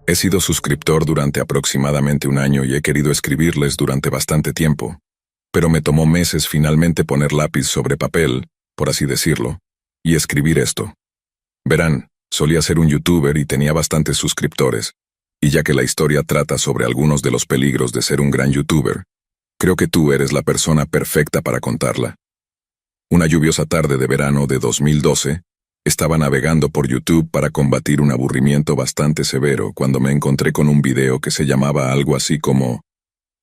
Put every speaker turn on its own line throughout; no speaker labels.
He sido suscriptor durante aproximadamente un año y he querido escribirles durante bastante tiempo, pero me tomó meses finalmente poner lápiz sobre papel, por así decirlo, y escribir esto. Verán, solía ser un youtuber y tenía bastantes suscriptores, y ya que la historia trata sobre algunos de los peligros de ser un gran youtuber, creo que tú eres la persona perfecta para contarla. Una lluviosa tarde de verano de 2012, estaba navegando por YouTube para combatir un aburrimiento bastante severo cuando me encontré con un video que se llamaba algo así como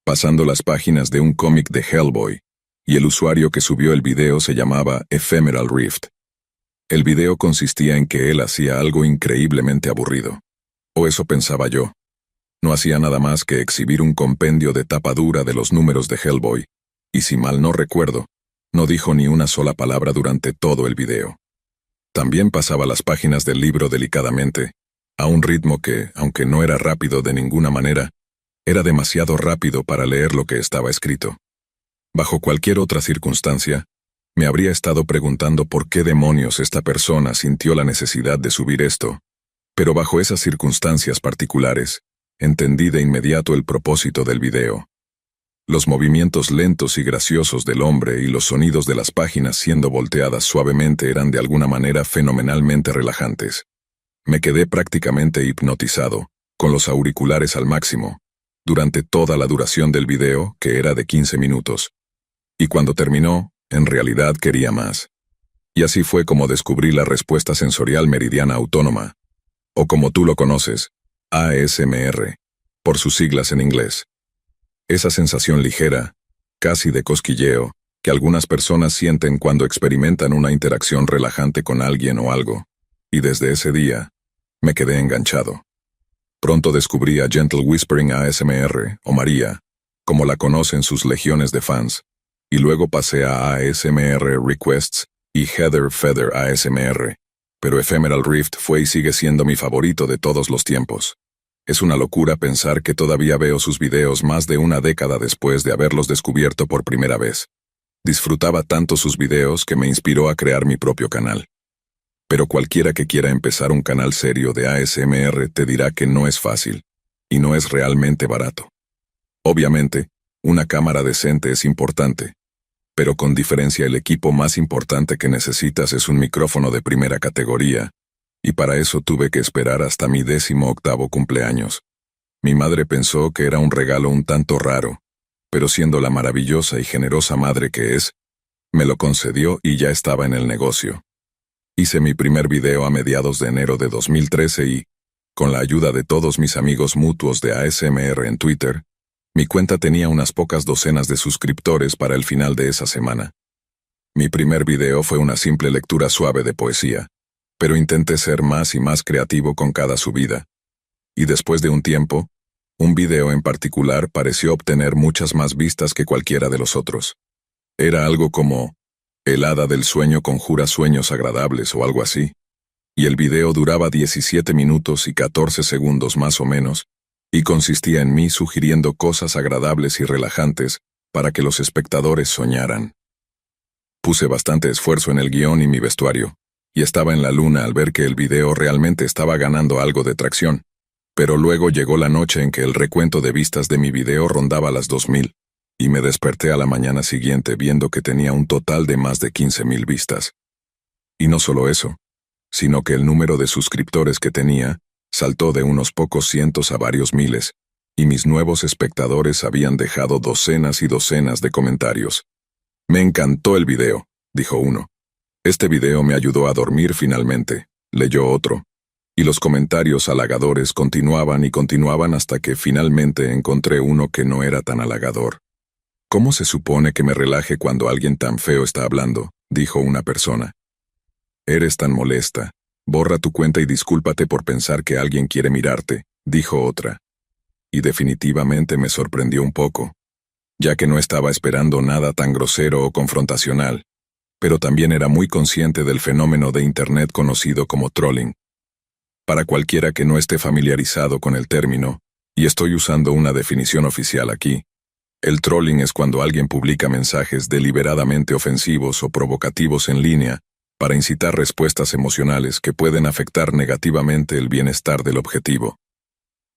Pasando las páginas de un cómic de Hellboy, y el usuario que subió el video se llamaba Ephemeral Rift. El video consistía en que él hacía algo increíblemente aburrido. O eso pensaba yo. No hacía nada más que exhibir un compendio de tapa dura de los números de Hellboy, y si mal no recuerdo, no dijo ni una sola palabra durante todo el video. También pasaba las páginas del libro delicadamente, a un ritmo que, aunque no era rápido de ninguna manera, era demasiado rápido para leer lo que estaba escrito. Bajo cualquier otra circunstancia, me habría estado preguntando por qué demonios esta persona sintió la necesidad de subir esto, pero bajo esas circunstancias particulares, entendí de inmediato el propósito del video. Los movimientos lentos y graciosos del hombre y los sonidos de las páginas siendo volteadas suavemente eran de alguna manera fenomenalmente relajantes. Me quedé prácticamente hipnotizado, con los auriculares al máximo, durante toda la duración del video, que era de 15 minutos. Y cuando terminó, en realidad quería más. Y así fue como descubrí la respuesta sensorial meridiana autónoma, o como tú lo conoces, ASMR, por sus siglas en inglés. Esa sensación ligera, casi de cosquilleo, que algunas personas sienten cuando experimentan una interacción relajante con alguien o algo, y desde ese día, me quedé enganchado. Pronto descubrí a Gentle Whispering ASMR, o María, como la conocen sus legiones de fans, y luego pasé a ASMR Requests y Heather Feather ASMR, pero Ephemeral Rift fue y sigue siendo mi favorito de todos los tiempos. Es una locura pensar que todavía veo sus videos más de una década después de haberlos descubierto por primera vez. Disfrutaba tanto sus videos que me inspiró a crear mi propio canal. Pero cualquiera que quiera empezar un canal serio de ASMR te dirá que no es fácil, y no es realmente barato. Obviamente, una cámara decente es importante, pero con diferencia el equipo más importante que necesitas es un micrófono de primera categoría, y para eso tuve que esperar hasta mi 18º cumpleaños. Mi madre pensó que era un regalo un tanto raro, pero siendo la maravillosa y generosa madre que es, me lo concedió y ya estaba en el negocio. Hice mi primer video a mediados de enero de 2013 y, con la ayuda de todos mis amigos mutuos de ASMR en Twitter, mi cuenta tenía unas pocas docenas de suscriptores para el final de esa semana. Mi primer video fue una simple lectura suave de poesía, pero intenté ser más y más creativo con cada subida. Y después de un tiempo, un video en particular pareció obtener muchas más vistas que cualquiera de los otros. Era algo como, el hada del sueño conjura sueños agradables o algo así. Y el video duraba 17 minutos y 14 segundos más o menos, y consistía en mí sugiriendo cosas agradables y relajantes para que los espectadores soñaran. Puse bastante esfuerzo en el guión y mi vestuario, y estaba en la luna al ver que el video realmente estaba ganando algo de tracción, pero luego llegó la noche en que el recuento de vistas de mi video rondaba las 2000, y me desperté a la mañana siguiente viendo que tenía un total de más de 15,000 vistas. Y no solo eso, sino que el número de suscriptores que tenía saltó de unos pocos cientos a varios miles, y mis nuevos espectadores habían dejado docenas y docenas de comentarios. «Me encantó el video», dijo uno. «Este video me ayudó a dormir finalmente», leyó otro. Y los comentarios halagadores continuaban y continuaban hasta que finalmente encontré uno que no era tan halagador. «¿Cómo se supone que me relaje cuando alguien tan feo está hablando?», dijo una persona. «Eres tan molesta. Borra tu cuenta y discúlpate por pensar que alguien quiere mirarte», dijo otra. Y definitivamente me sorprendió un poco, ya que no estaba esperando nada tan grosero o confrontacional, pero también era muy consciente del fenómeno de Internet conocido como trolling. Para cualquiera que no esté familiarizado con el término, y estoy usando una definición oficial aquí, el trolling es cuando alguien publica mensajes deliberadamente ofensivos o provocativos en línea para incitar respuestas emocionales que pueden afectar negativamente el bienestar del objetivo.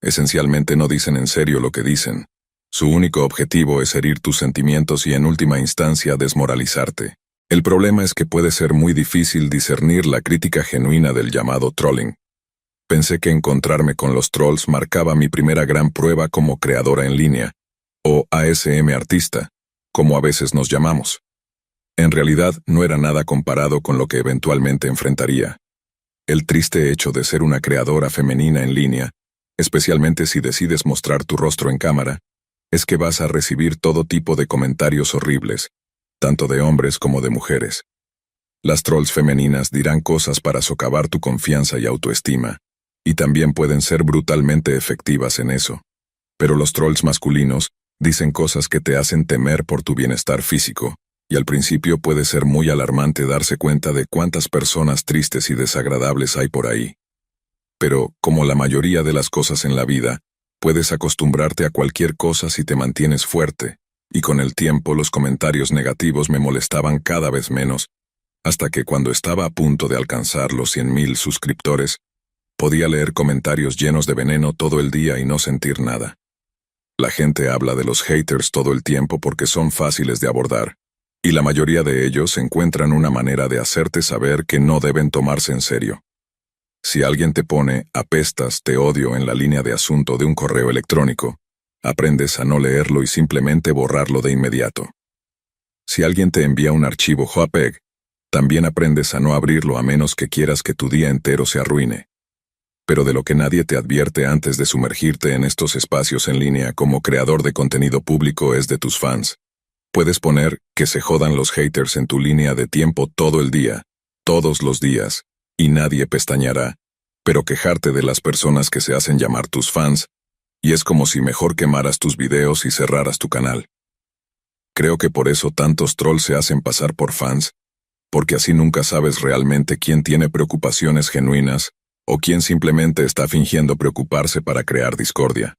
Esencialmente no dicen en serio lo que dicen. Su único objetivo es herir tus sentimientos y en última instancia desmoralizarte. El problema es que puede ser muy difícil discernir la crítica genuina del llamado trolling. Pensé que encontrarme con los trolls marcaba mi primera gran prueba como creadora en línea, o ASM artista, como a veces nos llamamos. En realidad no era nada comparado con lo que eventualmente enfrentaría. El triste hecho de ser una creadora femenina en línea, especialmente si decides mostrar tu rostro en cámara, es que vas a recibir todo tipo de comentarios horribles, tanto de hombres como de mujeres. Las trolls femeninas dirán cosas para socavar tu confianza y autoestima, y también pueden ser brutalmente efectivas en eso. Pero los trolls masculinos dicen cosas que te hacen temer por tu bienestar físico, y al principio puede ser muy alarmante darse cuenta de cuántas personas tristes y desagradables hay por ahí. Pero, como la mayoría de las cosas en la vida, puedes acostumbrarte a cualquier cosa si te mantienes fuerte, y con el tiempo los comentarios negativos me molestaban cada vez menos, hasta que cuando estaba a punto de alcanzar los 100,000 suscriptores, podía leer comentarios llenos de veneno todo el día y no sentir nada. La gente habla de los haters todo el tiempo porque son fáciles de abordar, y la mayoría de ellos encuentran una manera de hacerte saber que no deben tomarse en serio. Si alguien te pone "apestas, te odio" en la línea de asunto de un correo electrónico, aprendes a no leerlo y simplemente borrarlo de inmediato. Si alguien te envía un archivo JPEG, también aprendes a no abrirlo a menos que quieras que tu día entero se arruine. Pero de lo que nadie te advierte antes de sumergirte en estos espacios en línea como creador de contenido público es de tus fans. Puedes poner "que se jodan los haters" en tu línea de tiempo todo el día, todos los días, y nadie pestañeará, pero quejarte de las personas que se hacen llamar tus fans, y es como si mejor quemaras tus videos y cerraras tu canal. Creo que por eso tantos trolls se hacen pasar por fans, porque así nunca sabes realmente quién tiene preocupaciones genuinas o quién simplemente está fingiendo preocuparse para crear discordia.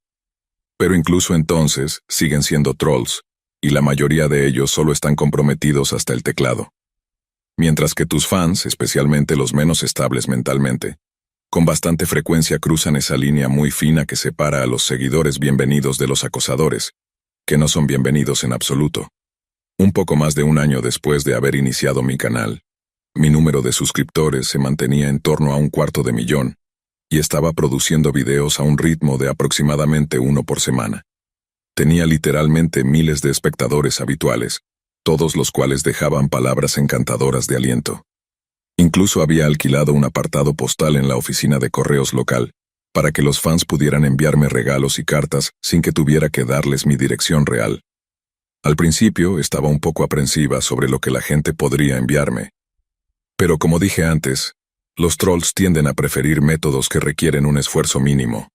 Pero incluso entonces, siguen siendo trolls, y la mayoría de ellos solo están comprometidos hasta el teclado. Mientras que tus fans, especialmente los menos estables mentalmente, con bastante frecuencia cruzan esa línea muy fina que separa a los seguidores bienvenidos de los acosadores, que no son bienvenidos en absoluto. Un poco más de un año después de haber iniciado mi canal, mi número de suscriptores se mantenía en torno a 250,000, y estaba produciendo videos a un ritmo de aproximadamente uno por semana. Tenía literalmente miles de espectadores habituales, todos los cuales dejaban palabras encantadoras de aliento. Incluso había alquilado un apartado postal en la oficina de correos local, para que los fans pudieran enviarme regalos y cartas sin que tuviera que darles mi dirección real. Al principio estaba un poco aprensiva sobre lo que la gente podría enviarme. Pero como dije antes, los trolls tienden a preferir métodos que requieren un esfuerzo mínimo.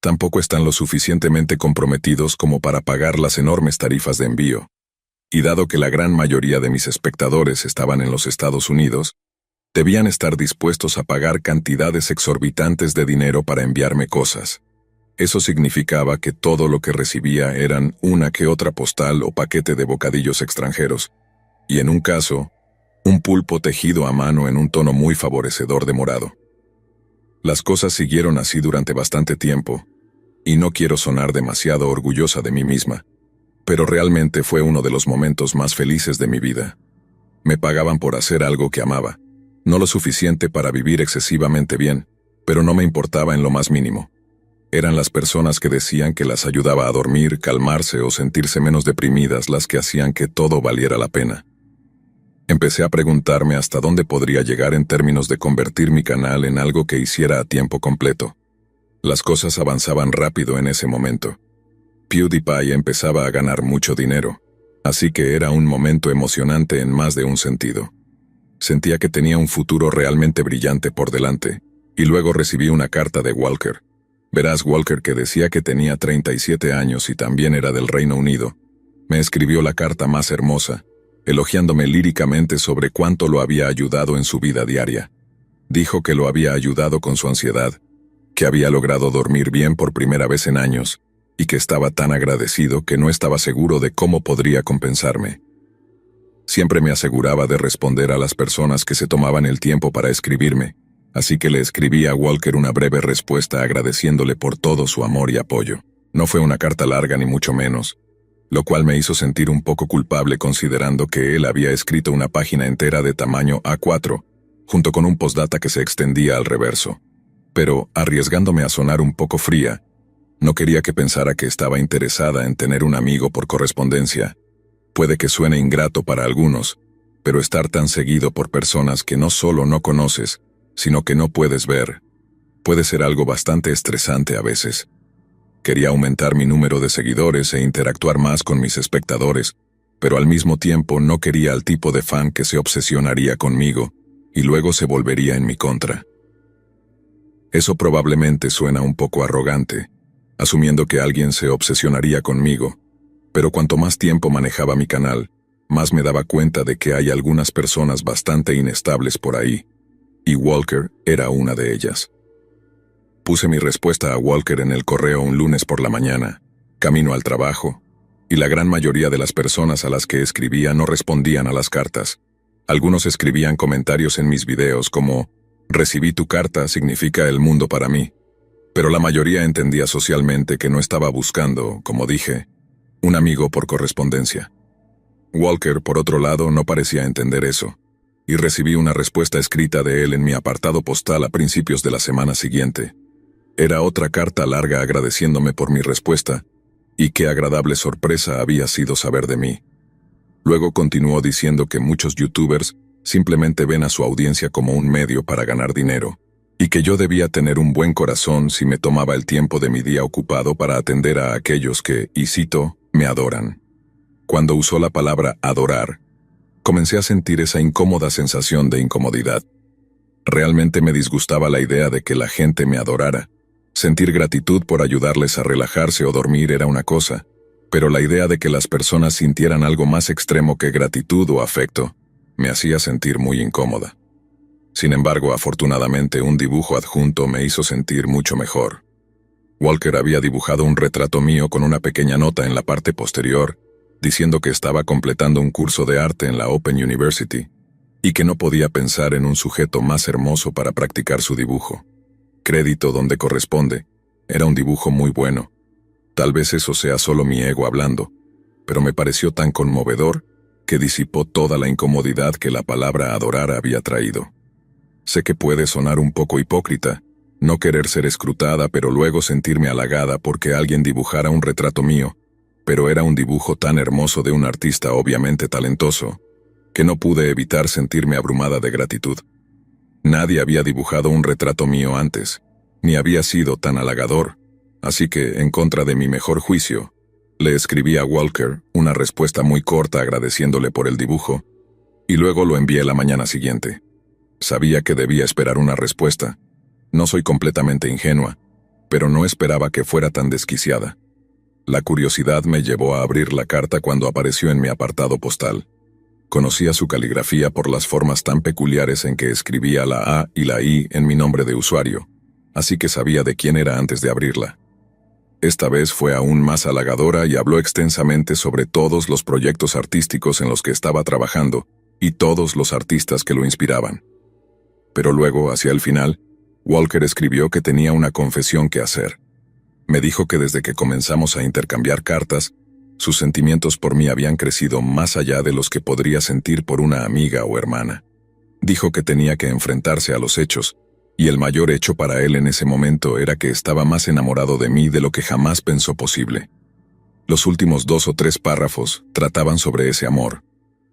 Tampoco están lo suficientemente comprometidos como para pagar las enormes tarifas de envío. Y dado que la gran mayoría de mis espectadores estaban en los Estados Unidos, debían estar dispuestos a pagar cantidades exorbitantes de dinero para enviarme cosas. Eso significaba que todo lo que recibía eran una que otra postal o paquete de bocadillos extranjeros, y en un caso, un pulpo tejido a mano en un tono muy favorecedor de morado. Las cosas siguieron así durante bastante tiempo, y no quiero sonar demasiado orgullosa de mí misma, pero realmente fue uno de los momentos más felices de mi vida. Me pagaban por hacer algo que amaba, no lo suficiente para vivir excesivamente bien, pero no me importaba en lo más mínimo. Eran las personas que decían que las ayudaba a dormir, calmarse o sentirse menos deprimidas las que hacían que todo valiera la pena. Empecé a preguntarme hasta dónde podría llegar en términos de convertir mi canal en algo que hiciera a tiempo completo. Las cosas avanzaban rápido en ese momento. PewDiePie empezaba a ganar mucho dinero, así que era un momento emocionante en más de un sentido. Sentía que tenía un futuro realmente brillante por delante, y luego recibí una carta de Walker. Verás, Walker, que decía que tenía 37 años y también era del Reino Unido, me escribió la carta más hermosa, elogiándome líricamente sobre cuánto lo había ayudado en su vida diaria. Dijo que lo había ayudado con su ansiedad, que había logrado dormir bien por primera vez en años, y que estaba tan agradecido que no estaba seguro de cómo podría compensarme. Siempre me aseguraba de responder a las personas que se tomaban el tiempo para escribirme, Así que le escribí a Walker una breve respuesta agradeciéndole por todo su amor y apoyo. No fue una carta larga ni mucho menos, lo cual me hizo sentir un poco culpable considerando que él había escrito una página entera de tamaño A4, junto con un postdata que se extendía al reverso. Pero, arriesgándome a sonar un poco fría, no quería que pensara que estaba interesada en tener un amigo por correspondencia. Puede que suene ingrato para algunos, pero estar tan seguido por personas que no solo no conoces, sino que no puedes ver, puede ser algo bastante estresante a veces. Quería aumentar mi número de seguidores e interactuar más con mis espectadores, pero al mismo tiempo no quería al tipo de fan que se obsesionaría conmigo y luego se volvería en mi contra. Eso probablemente suena un poco arrogante, asumiendo que alguien se obsesionaría conmigo, pero cuanto más tiempo manejaba mi canal, más me daba cuenta de que hay algunas personas bastante inestables por ahí, y Walker era una de ellas. Puse mi respuesta a Walker en el correo un lunes por la mañana, camino al trabajo, y la gran mayoría de las personas a las que escribía no respondían a las cartas. Algunos escribían comentarios en mis videos como «Recibí tu carta, significa el mundo para mí», pero la mayoría entendía socialmente que no estaba buscando, como dije, un amigo por correspondencia. Walker, por otro lado, no parecía entender eso, y recibí una respuesta escrita de él en mi apartado postal a principios de la semana siguiente. Era otra carta larga agradeciéndome por mi respuesta, y qué agradable sorpresa había sido saber de mí. Luego continuó diciendo que muchos youtubers simplemente ven a su audiencia como un medio para ganar dinero, y que yo debía tener un buen corazón si me tomaba el tiempo de mi día ocupado para atender a aquellos que, y cito, me adoran. Cuando usó la palabra adorar, comencé a sentir esa incómoda sensación de incomodidad. Realmente me disgustaba la idea de que la gente me adorara. Sentir gratitud por ayudarles a relajarse o dormir era una cosa, pero la idea de que las personas sintieran algo más extremo que gratitud o afecto me hacía sentir muy incómoda. Sin embargo, afortunadamente, un dibujo adjunto me hizo sentir mucho mejor. Walker había dibujado un retrato mío con una pequeña nota en la parte posterior, diciendo que estaba completando un curso de arte en la Open University, y que no podía pensar en un sujeto más hermoso para practicar su dibujo. Crédito donde corresponde, era un dibujo muy bueno. Tal vez eso sea solo mi ego hablando, pero me pareció tan conmovedor que disipó toda la incomodidad que la palabra adorar había traído. Sé que puede sonar un poco hipócrita, no querer ser escrutada pero luego sentirme halagada porque alguien dibujara un retrato mío, pero era un dibujo tan hermoso de un artista obviamente talentoso, que no pude evitar sentirme abrumada de gratitud. Nadie había dibujado un retrato mío antes, ni había sido tan halagador, así que, en contra de mi mejor juicio, le escribí a Walker una respuesta muy corta agradeciéndole por el dibujo, y luego lo envié la mañana siguiente. Sabía que debía esperar una respuesta. No soy completamente ingenua, pero no esperaba que fuera tan desquiciada. La curiosidad me llevó a abrir la carta cuando apareció en mi apartado postal. Conocía su caligrafía por las formas tan peculiares en que escribía la A y la I en mi nombre de usuario, así que sabía de quién era antes de abrirla. Esta vez fue aún más halagadora y habló extensamente sobre todos los proyectos artísticos en los que estaba trabajando y todos los artistas que lo inspiraban. Pero luego, hacia el final, Walker escribió que tenía una confesión que hacer. Me dijo que desde que comenzamos a intercambiar cartas, sus sentimientos por mí habían crecido más allá de los que podría sentir por una amiga o hermana. Dijo que tenía que enfrentarse a los hechos, y el mayor hecho para él en ese momento era que estaba más enamorado de mí de lo que jamás pensó posible. Los últimos 2 o 3 párrafos trataban sobre ese amor,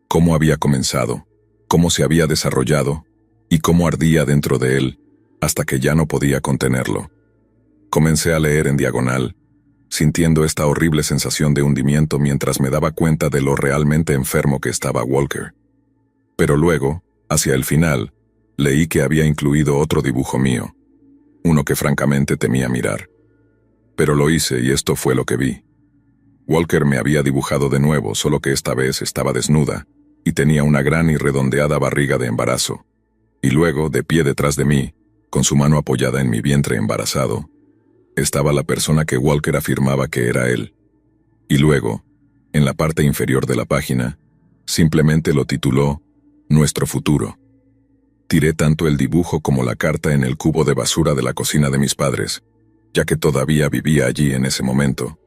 cómo había comenzado, cómo se había desarrollado, y cómo ardía dentro de él, hasta que ya no podía contenerlo. Comencé a leer en diagonal, sintiendo esta horrible sensación de hundimiento mientras me daba cuenta de lo realmente enfermo que estaba Walker. Pero luego, hacia el final, leí que había incluido otro dibujo mío, uno que francamente temía mirar. Pero lo hice y esto fue lo que vi. Walker me había dibujado de nuevo, solo que esta vez estaba desnuda, y tenía una gran y redondeada barriga de embarazo. Y luego, de pie detrás de mí, con su mano apoyada en mi vientre embarazado, estaba la persona que Walker afirmaba que era él. Y luego, en la parte inferior de la página, simplemente lo tituló Nuestro futuro. Tiré tanto el dibujo como la carta en el cubo de basura de la cocina de mis padres, ya que todavía vivía allí en ese momento.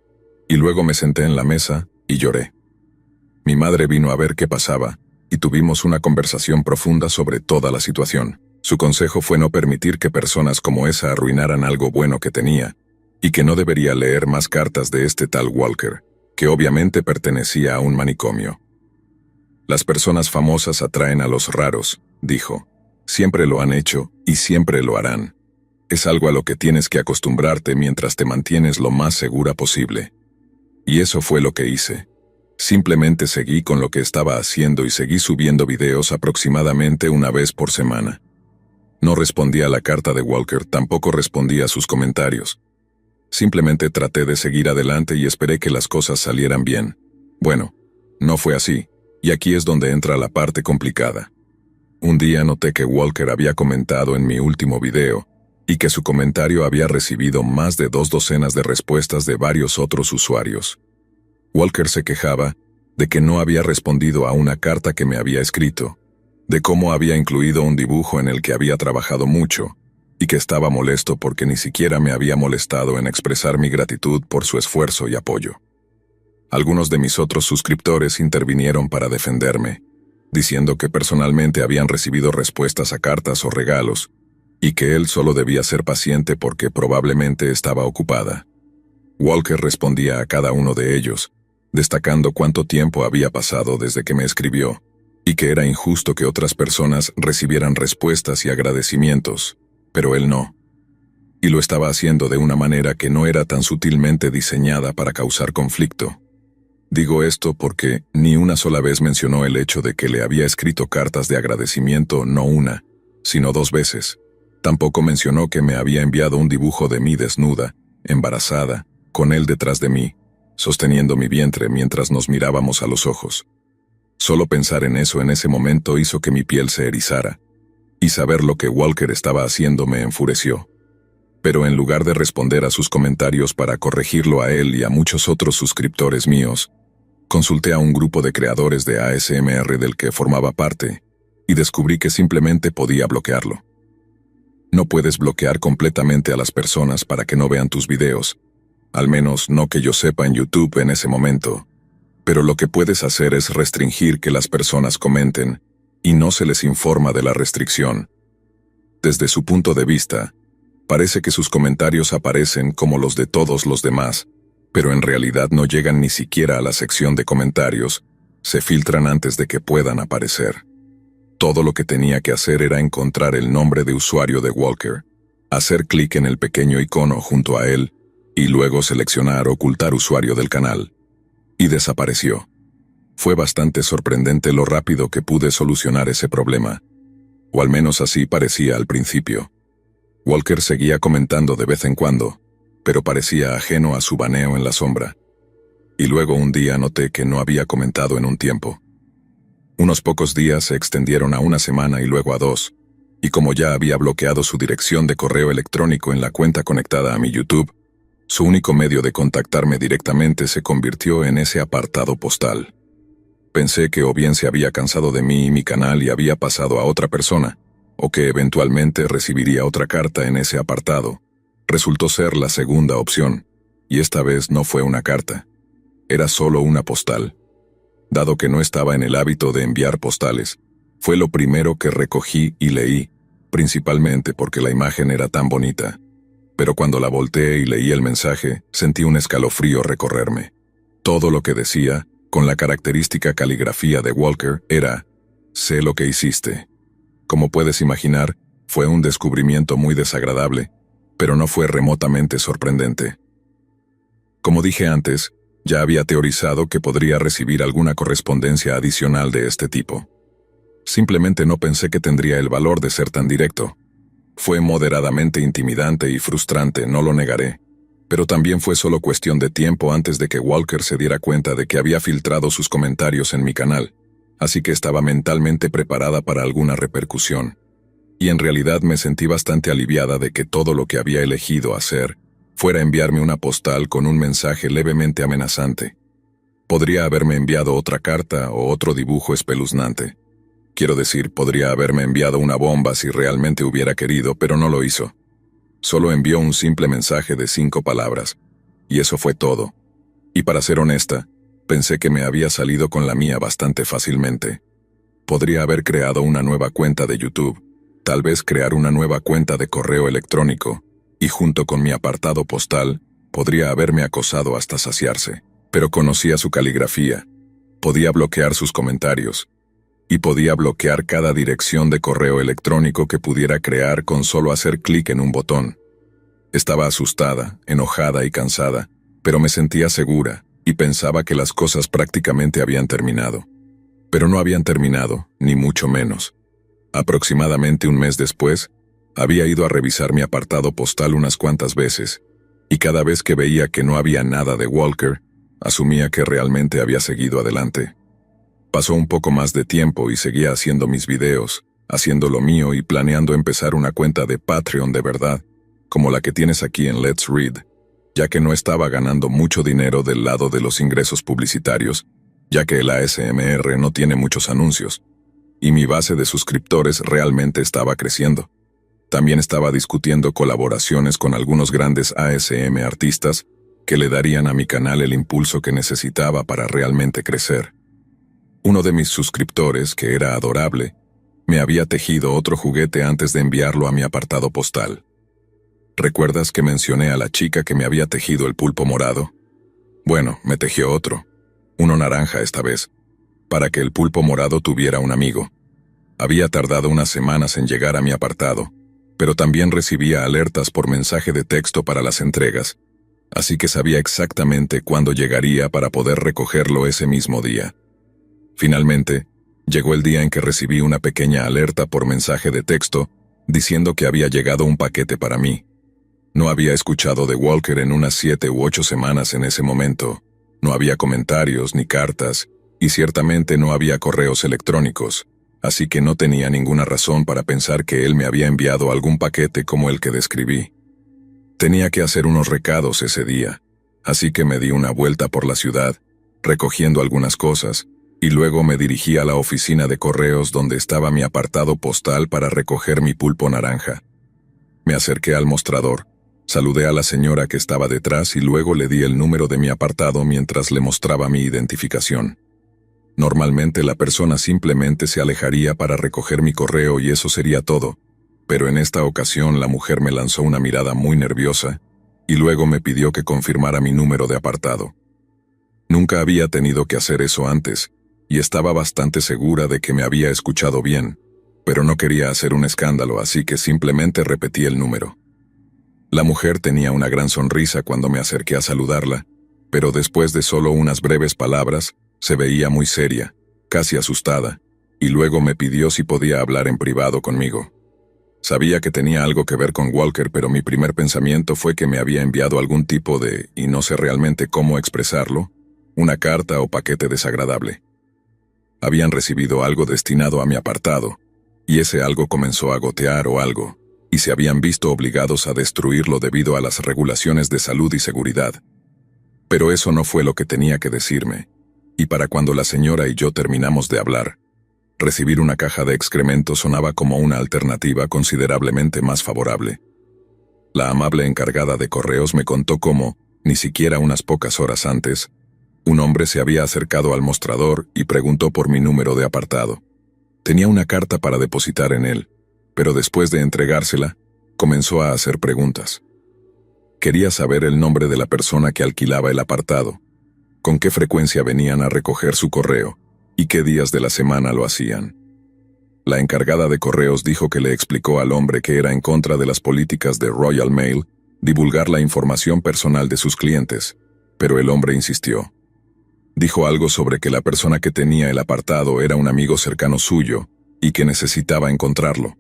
Y luego me senté en la mesa y lloré. Mi madre vino a ver qué pasaba, y tuvimos una conversación profunda sobre toda la situación. Su consejo fue no permitir que personas como esa arruinaran algo bueno que tenía, y que no debería leer más cartas de este tal Walker, que obviamente pertenecía a un manicomio. Las personas famosas atraen a los raros, dijo. Siempre lo han hecho y siempre lo harán. Es algo a lo que tienes que acostumbrarte mientras te mantienes lo más segura posible. Y eso fue lo que hice. Simplemente seguí con lo que estaba haciendo y seguí subiendo videos aproximadamente una vez por semana. No respondí a la carta de Walker, tampoco respondí a sus comentarios. Simplemente traté de seguir adelante y esperé que las cosas salieran bien. Bueno, no fue así, y aquí es donde entra la parte complicada. Un día noté que Walker había comentado en mi último video, y que su comentario había recibido más de 2 docenas de respuestas de varios otros usuarios. Walker se quejaba de que no había respondido a una carta que me había escrito, de cómo había incluido un dibujo en el que había trabajado mucho, y que estaba molesto porque ni siquiera me había molestado en expresar mi gratitud por su esfuerzo y apoyo. Algunos de mis otros suscriptores intervinieron para defenderme, diciendo que personalmente habían recibido respuestas a cartas o regalos, y que él solo debía ser paciente porque probablemente estaba ocupada. Walker respondía a cada uno de ellos, destacando cuánto tiempo había pasado desde que me escribió, y que era injusto que otras personas recibieran respuestas y agradecimientos, pero él no. Y lo estaba haciendo de una manera que no era tan sutilmente diseñada para causar conflicto. Digo esto porque ni una sola vez mencionó el hecho de que le había escrito cartas de agradecimiento no una, sino 2 veces. Tampoco mencionó que me había enviado un dibujo de mí desnuda, embarazada, con él detrás de mí, sosteniendo mi vientre mientras nos mirábamos a los ojos. Solo pensar en eso en ese momento hizo que mi piel se erizara, y saber lo que Walker estaba haciendo me enfureció. Pero en lugar de responder a sus comentarios para corregirlo a él y a muchos otros suscriptores míos, consulté a un grupo de creadores de ASMR del que formaba parte, y descubrí que simplemente podía bloquearlo. No puedes bloquear completamente a las personas para que no vean tus videos, al menos no que yo sepa en YouTube en ese momento, pero lo que puedes hacer es restringir que las personas comenten, y no se les informa de la restricción. Desde su punto de vista, parece que sus comentarios aparecen como los de todos los demás, pero en realidad no llegan ni siquiera a la sección de comentarios, se filtran antes de que puedan aparecer. Todo lo que tenía que hacer era encontrar el nombre de usuario de Walker, hacer clic en el pequeño icono junto a él, y luego seleccionar ocultar usuario del canal. Y desapareció. Fue bastante sorprendente lo rápido que pude solucionar ese problema, o al menos así parecía al principio. Walker seguía comentando de vez en cuando, pero parecía ajeno a su baneo en la sombra. Y luego un día noté que no había comentado en un tiempo. Unos pocos días se extendieron a 1 semana y luego a 2, y como ya había bloqueado su dirección de correo electrónico en la cuenta conectada a mi YouTube, su único medio de contactarme directamente se convirtió en ese apartado postal. Pensé que o bien se había cansado de mí y mi canal y había pasado a otra persona, o que eventualmente recibiría otra carta en ese apartado. Resultó ser la segunda opción, y esta vez no fue una carta. Era solo una postal. Dado que no estaba en el hábito de enviar postales, fue lo primero que recogí y leí, principalmente porque la imagen era tan bonita. Pero cuando la volteé y leí el mensaje, sentí un escalofrío recorrerme. Todo lo que decía, con la característica caligrafía de Walker, era: sé lo que hiciste. Como puedes imaginar, fue un descubrimiento muy desagradable, pero no fue remotamente sorprendente. Como dije antes, ya había teorizado que podría recibir alguna correspondencia adicional de este tipo. Simplemente no pensé que tendría el valor de ser tan directo. Fue moderadamente intimidante y frustrante, no lo negaré, pero también fue solo cuestión de tiempo antes de que Walker se diera cuenta de que había filtrado sus comentarios en mi canal, así que estaba mentalmente preparada para alguna repercusión. Y en realidad me sentí bastante aliviada de que todo lo que había elegido hacer fuera enviarme una postal con un mensaje levemente amenazante. Podría haberme enviado otra carta o otro dibujo espeluznante. Quiero decir, podría haberme enviado una bomba si realmente hubiera querido, pero no lo hizo. Solo envió un simple mensaje de 5 palabras. Y eso fue todo. Y para ser honesta, pensé que me había salido con la mía bastante fácilmente. Podría haber creado una nueva cuenta de YouTube, tal vez crear una nueva cuenta de correo electrónico, y junto con mi apartado postal, podría haberme acosado hasta saciarse. Pero conocía su caligrafía, podía bloquear sus comentarios, y podía bloquear cada dirección de correo electrónico que pudiera crear con solo hacer clic en un botón. Estaba asustada, enojada y cansada, pero me sentía segura, y pensaba que las cosas prácticamente habían terminado. Pero no habían terminado, ni mucho menos. Aproximadamente un mes después, había ido a revisar mi apartado postal unas cuantas veces, y cada vez que veía que no había nada de Walker, asumía que realmente había seguido adelante. Pasó un poco más de tiempo y seguía haciendo mis videos, haciendo lo mío y planeando empezar una cuenta de Patreon de verdad, como la que tienes aquí en Let's Read, ya que no estaba ganando mucho dinero del lado de los ingresos publicitarios, ya que el ASMR no tiene muchos anuncios, y mi base de suscriptores realmente estaba creciendo. También estaba discutiendo colaboraciones con algunos grandes ASM artistas que le darían a mi canal el impulso que necesitaba para realmente crecer. Uno de mis suscriptores, que era adorable, me había tejido otro juguete antes de enviarlo a mi apartado postal. ¿Recuerdas que mencioné a la chica que me había tejido el pulpo morado? Bueno, me tejió otro, uno naranja esta vez, para que el pulpo morado tuviera un amigo. Había tardado unas semanas en llegar a mi apartado, pero también recibía alertas por mensaje de texto para las entregas, así que sabía exactamente cuándo llegaría para poder recogerlo ese mismo día. Finalmente, llegó el día en que recibí una pequeña alerta por mensaje de texto diciendo que había llegado un paquete para mí. No había escuchado de Walker en unas 7 u 8 semanas en ese momento. No había comentarios ni cartas, y ciertamente no había correos electrónicos, así que no tenía ninguna razón para pensar que él me había enviado algún paquete como el que describí. Tenía que hacer unos recados ese día, así que me di una vuelta por la ciudad, recogiendo algunas cosas, y luego me dirigí a la oficina de correos donde estaba mi apartado postal para recoger mi pulpo naranja. Me acerqué al mostrador, saludé a la señora que estaba detrás y luego le di el número de mi apartado mientras le mostraba mi identificación. Normalmente la persona simplemente se alejaría para recoger mi correo y eso sería todo, pero en esta ocasión la mujer me lanzó una mirada muy nerviosa y luego me pidió que confirmara mi número de apartado. Nunca había tenido que hacer eso antes, y estaba bastante segura de que me había escuchado bien, pero no quería hacer un escándalo, así que simplemente repetí el número. La mujer tenía una gran sonrisa cuando me acerqué a saludarla, pero después de solo unas breves palabras, se veía muy seria, casi asustada, y luego me pidió si podía hablar en privado conmigo. Sabía que tenía algo que ver con Walker, pero mi primer pensamiento fue que me había enviado algún tipo de, y no sé realmente cómo expresarlo, una carta o paquete desagradable. Habían recibido algo destinado a mi apartado, y ese algo comenzó a gotear o algo, y se habían visto obligados a destruirlo debido a las regulaciones de salud y seguridad. Pero eso no fue lo que tenía que decirme, y para cuando la señora y yo terminamos de hablar, recibir una caja de excremento sonaba como una alternativa considerablemente más favorable. La amable encargada de correos me contó cómo, ni siquiera unas pocas horas antes, un hombre se había acercado al mostrador y preguntó por mi número de apartado. Tenía una carta para depositar en él, pero después de entregársela, comenzó a hacer preguntas. Quería saber el nombre de la persona que alquilaba el apartado, con qué frecuencia venían a recoger su correo y qué días de la semana lo hacían. La encargada de correos dijo que le explicó al hombre que era en contra de las políticas de Royal Mail divulgar la información personal de sus clientes, pero el hombre insistió. Dijo algo sobre que la persona que tenía el apartado era un amigo cercano suyo y que necesitaba encontrarlo.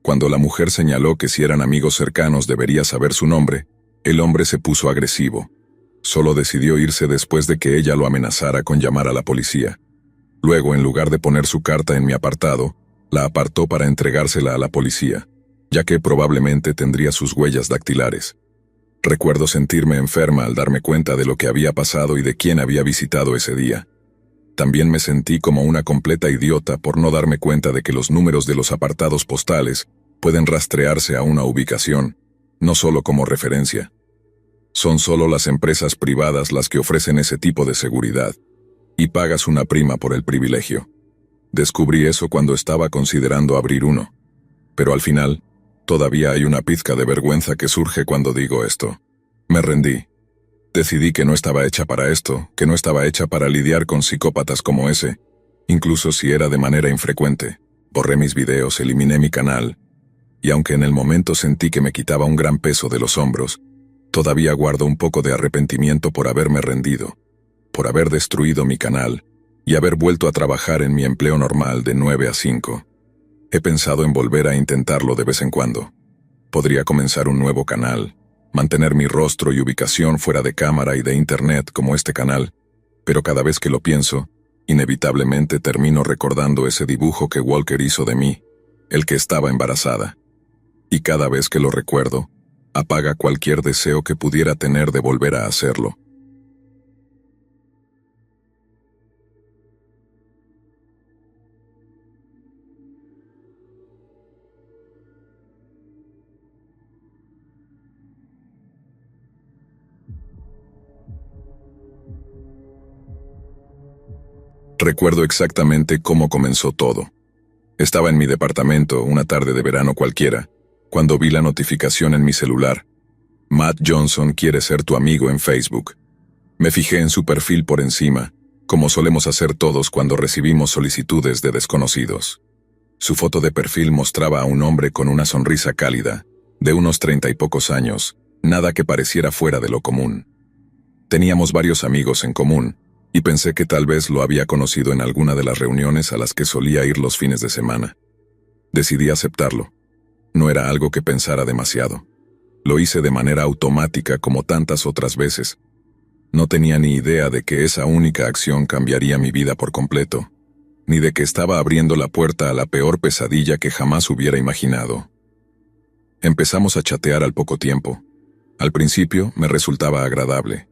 Cuando la mujer señaló que si eran amigos cercanos debería saber su nombre, el hombre se puso agresivo. Solo decidió irse después de que ella lo amenazara con llamar a la policía. Luego, en lugar de poner su carta en mi apartado, la apartó para entregársela a la policía, ya que probablemente tendría sus huellas dactilares. Recuerdo sentirme enferma al darme cuenta de lo que había pasado y de quién había visitado ese día. También me sentí como una completa idiota por no darme cuenta de que los números de los apartados postales pueden rastrearse a una ubicación, no solo como referencia. Son solo las empresas privadas las que ofrecen ese tipo de seguridad, y pagas una prima por el privilegio. Descubrí eso cuando estaba considerando abrir uno. Pero al final, todavía hay una pizca de vergüenza que surge cuando digo esto. Me rendí. Decidí que no estaba hecha para esto, que no estaba hecha para lidiar con psicópatas como ese, incluso si era de manera infrecuente. Borré mis videos, eliminé mi canal, y aunque en el momento sentí que me quitaba un gran peso de los hombros, todavía guardo un poco de arrepentimiento por haberme rendido, por haber destruido mi canal y haber vuelto a trabajar en mi empleo normal de 9 a 5. He pensado en volver a intentarlo de vez en cuando. Podría comenzar un nuevo canal, mantener mi rostro y ubicación fuera de cámara y de internet como este canal, pero cada vez que lo pienso, inevitablemente termino recordando ese dibujo que Walker hizo de mí, el que estaba embarazada. Y cada vez que lo recuerdo, apaga cualquier deseo que pudiera tener de volver a hacerlo. Recuerdo exactamente cómo comenzó todo. Estaba en mi departamento una tarde de verano cualquiera, cuando vi la notificación en mi celular. Matt Johnson quiere ser tu amigo en Facebook. Me fijé en su perfil por encima, como solemos hacer todos cuando recibimos solicitudes de desconocidos. Su foto de perfil mostraba a un hombre con una sonrisa cálida, de unos 30 y pocos años, nada que pareciera fuera de lo común. Teníamos varios amigos en común, y pensé que tal vez lo había conocido en alguna de las reuniones a las que solía ir los fines de semana. Decidí aceptarlo. No era algo que pensara demasiado. Lo hice de manera automática como tantas otras veces. No tenía ni idea de que esa única acción cambiaría mi vida por completo, ni de que estaba abriendo la puerta a la peor pesadilla que jamás hubiera imaginado. Empezamos a chatear al poco tiempo. Al principio me resultaba agradable.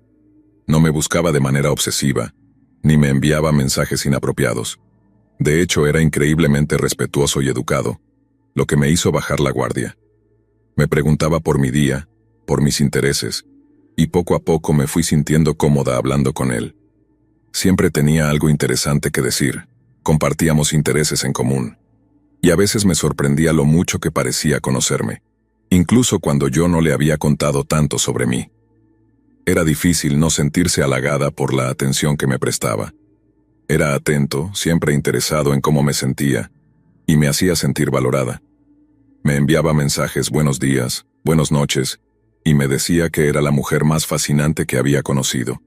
No me buscaba de manera obsesiva, ni me enviaba mensajes inapropiados. De hecho, era increíblemente respetuoso y educado, lo que me hizo bajar la guardia. Me preguntaba por mi día, por mis intereses, y poco a poco me fui sintiendo cómoda hablando con él. Siempre tenía algo interesante que decir, compartíamos intereses en común, y a veces me sorprendía lo mucho que parecía conocerme, incluso cuando yo no le había contado tanto sobre mí. Era difícil no sentirse halagada por la atención que me prestaba. Era atento, siempre interesado en cómo me sentía, y me hacía sentir valorada. Me enviaba mensajes buenos días, buenas noches, y me decía que era la mujer más fascinante que había conocido.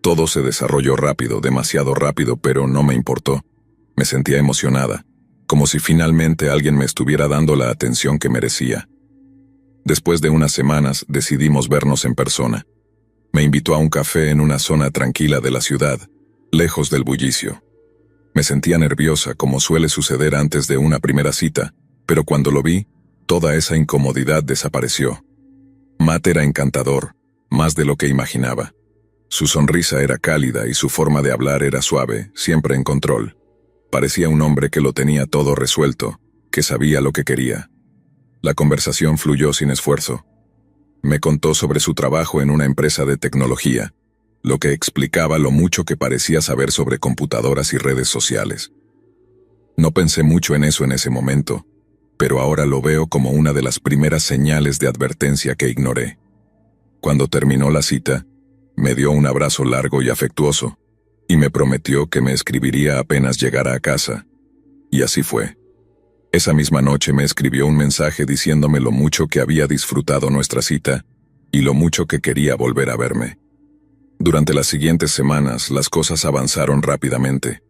Todo se desarrolló rápido, demasiado rápido, pero no me importó. Me sentía emocionada, como si finalmente alguien me estuviera dando la atención que merecía. Después de unas semanas decidimos vernos en persona. Me invitó a un café en una zona tranquila de la ciudad, lejos del bullicio. Me sentía nerviosa, como suele suceder antes de una primera cita, pero cuando lo vi, toda esa incomodidad desapareció. Matt era encantador, más de lo que imaginaba. Su sonrisa era cálida y su forma de hablar era suave, siempre en control. Parecía un hombre que lo tenía todo resuelto, que sabía lo que quería. La conversación fluyó sin esfuerzo. Me contó sobre su trabajo en una empresa de tecnología, lo que explicaba lo mucho que parecía saber sobre computadoras y redes sociales. No pensé mucho en eso en ese momento, pero ahora lo veo como una de las primeras señales de advertencia que ignoré. Cuando terminó la cita, me dio un abrazo largo y afectuoso, y me prometió que me escribiría apenas llegara a casa. Y así fue. Esa misma noche me escribió un mensaje diciéndome lo mucho que había disfrutado nuestra cita y lo mucho que quería volver a verme. Durante las siguientes semanas, las cosas avanzaron rápidamente.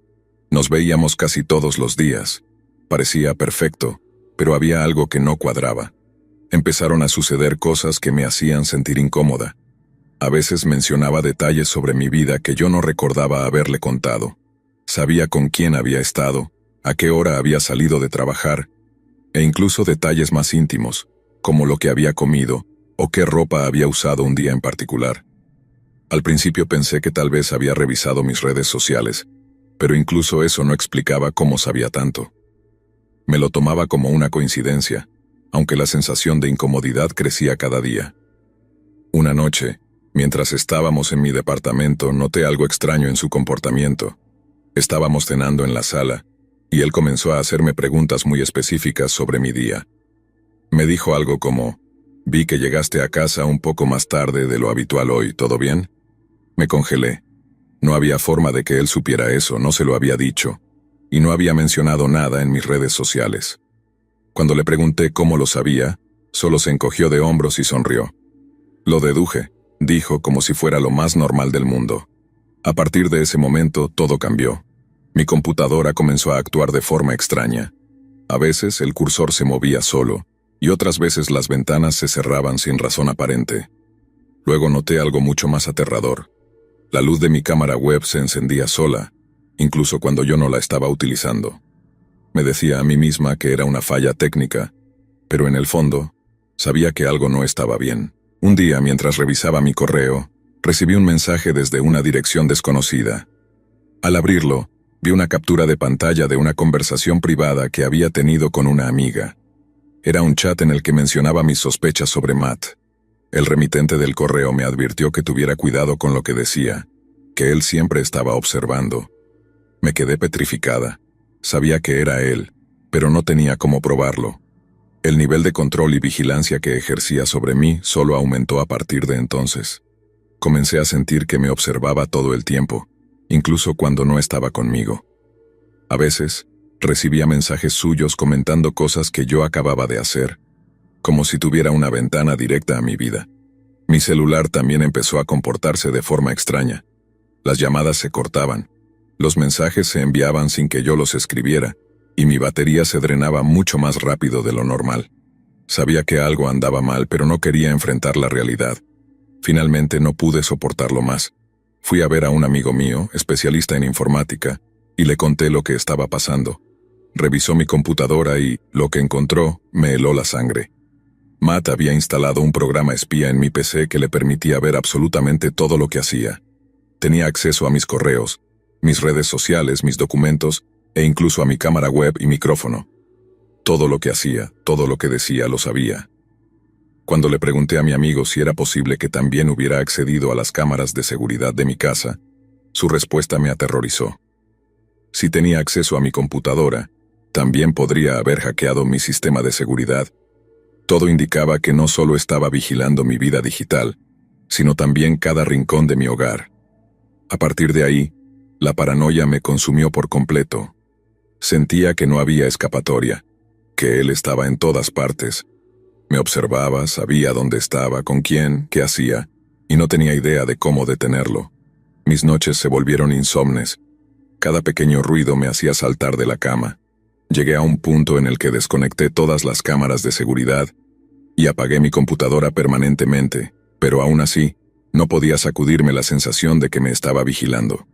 Nos veíamos casi todos los días. Parecía perfecto, pero había algo que no cuadraba. Empezaron a suceder cosas que me hacían sentir incómoda. A veces mencionaba detalles sobre mi vida que yo no recordaba haberle contado. Sabía con quién había estado, a qué hora había salido de trabajar, e incluso detalles más íntimos, como lo que había comido o qué ropa había usado un día en particular. Al principio pensé que tal vez había revisado mis redes sociales, pero incluso eso no explicaba cómo sabía tanto. Me lo tomaba como una coincidencia, aunque la sensación de incomodidad crecía cada día. Una noche, mientras estábamos en mi departamento, noté algo extraño en su comportamiento. Estábamos cenando en la sala, y él comenzó a hacerme preguntas muy específicas sobre mi día. Me dijo algo como: «Vi que llegaste a casa un poco más tarde de lo habitual hoy, ¿todo bien?». Me congelé. No había forma de que él supiera eso, no se lo había dicho, y no había mencionado nada en mis redes sociales. Cuando le pregunté cómo lo sabía, solo se encogió de hombros y sonrió. «Lo deduje», dijo, como si fuera lo más normal del mundo. A partir de ese momento, todo cambió. Mi computadora comenzó a actuar de forma extraña. A veces el cursor se movía solo, y otras veces las ventanas se cerraban sin razón aparente. Luego noté algo mucho más aterrador. La luz de mi cámara web se encendía sola, incluso cuando yo no la estaba utilizando. Me decía a mí misma que era una falla técnica, pero en el fondo, sabía que algo no estaba bien. Un día, mientras revisaba mi correo, recibí un mensaje desde una dirección desconocida. Al abrirlo, vi una captura de pantalla de una conversación privada que había tenido con una amiga. Era un chat en el que mencionaba mis sospechas sobre Matt. El remitente del correo me advirtió que tuviera cuidado con lo que decía, que él siempre estaba observando. Me quedé petrificada. Sabía que era él, pero no tenía cómo probarlo. El nivel de control y vigilancia que ejercía sobre mí solo aumentó a partir de entonces. Comencé a sentir que me observaba todo el tiempo, incluso cuando no estaba conmigo. A veces, recibía mensajes suyos comentando cosas que yo acababa de hacer, como si tuviera una ventana directa a mi vida. Mi celular también empezó a comportarse de forma extraña. Las llamadas se cortaban, los mensajes se enviaban sin que yo los escribiera, y mi batería se drenaba mucho más rápido de lo normal. Sabía que algo andaba mal, pero no quería enfrentar la realidad. Finalmente no pude soportarlo más. Fui a ver a un amigo mío, especialista en informática, y le conté lo que estaba pasando. Revisó mi computadora y, lo que encontró, me heló la sangre. Matt había instalado un programa espía en mi PC que le permitía ver absolutamente todo lo que hacía. Tenía acceso a mis correos, mis redes sociales, mis documentos, e incluso a mi cámara web y micrófono. Todo lo que hacía, todo lo que decía, lo sabía. Cuando le pregunté a mi amigo si era posible que también hubiera accedido a las cámaras de seguridad de mi casa, su respuesta me aterrorizó. Si tenía acceso a mi computadora, también podría haber hackeado mi sistema de seguridad. Todo indicaba que no solo estaba vigilando mi vida digital, sino también cada rincón de mi hogar. A partir de ahí, la paranoia me consumió por completo. Sentía que no había escapatoria, que él estaba en todas partes. Me observaba, sabía dónde estaba, con quién, qué hacía, y no tenía idea de cómo detenerlo. Mis noches se volvieron insomnes. Cada pequeño ruido me hacía saltar de la cama. Llegué a un punto en el que desconecté todas las cámaras de seguridad y apagué mi computadora permanentemente, pero aún así, no podía sacudirme la sensación de que me estaba vigilando.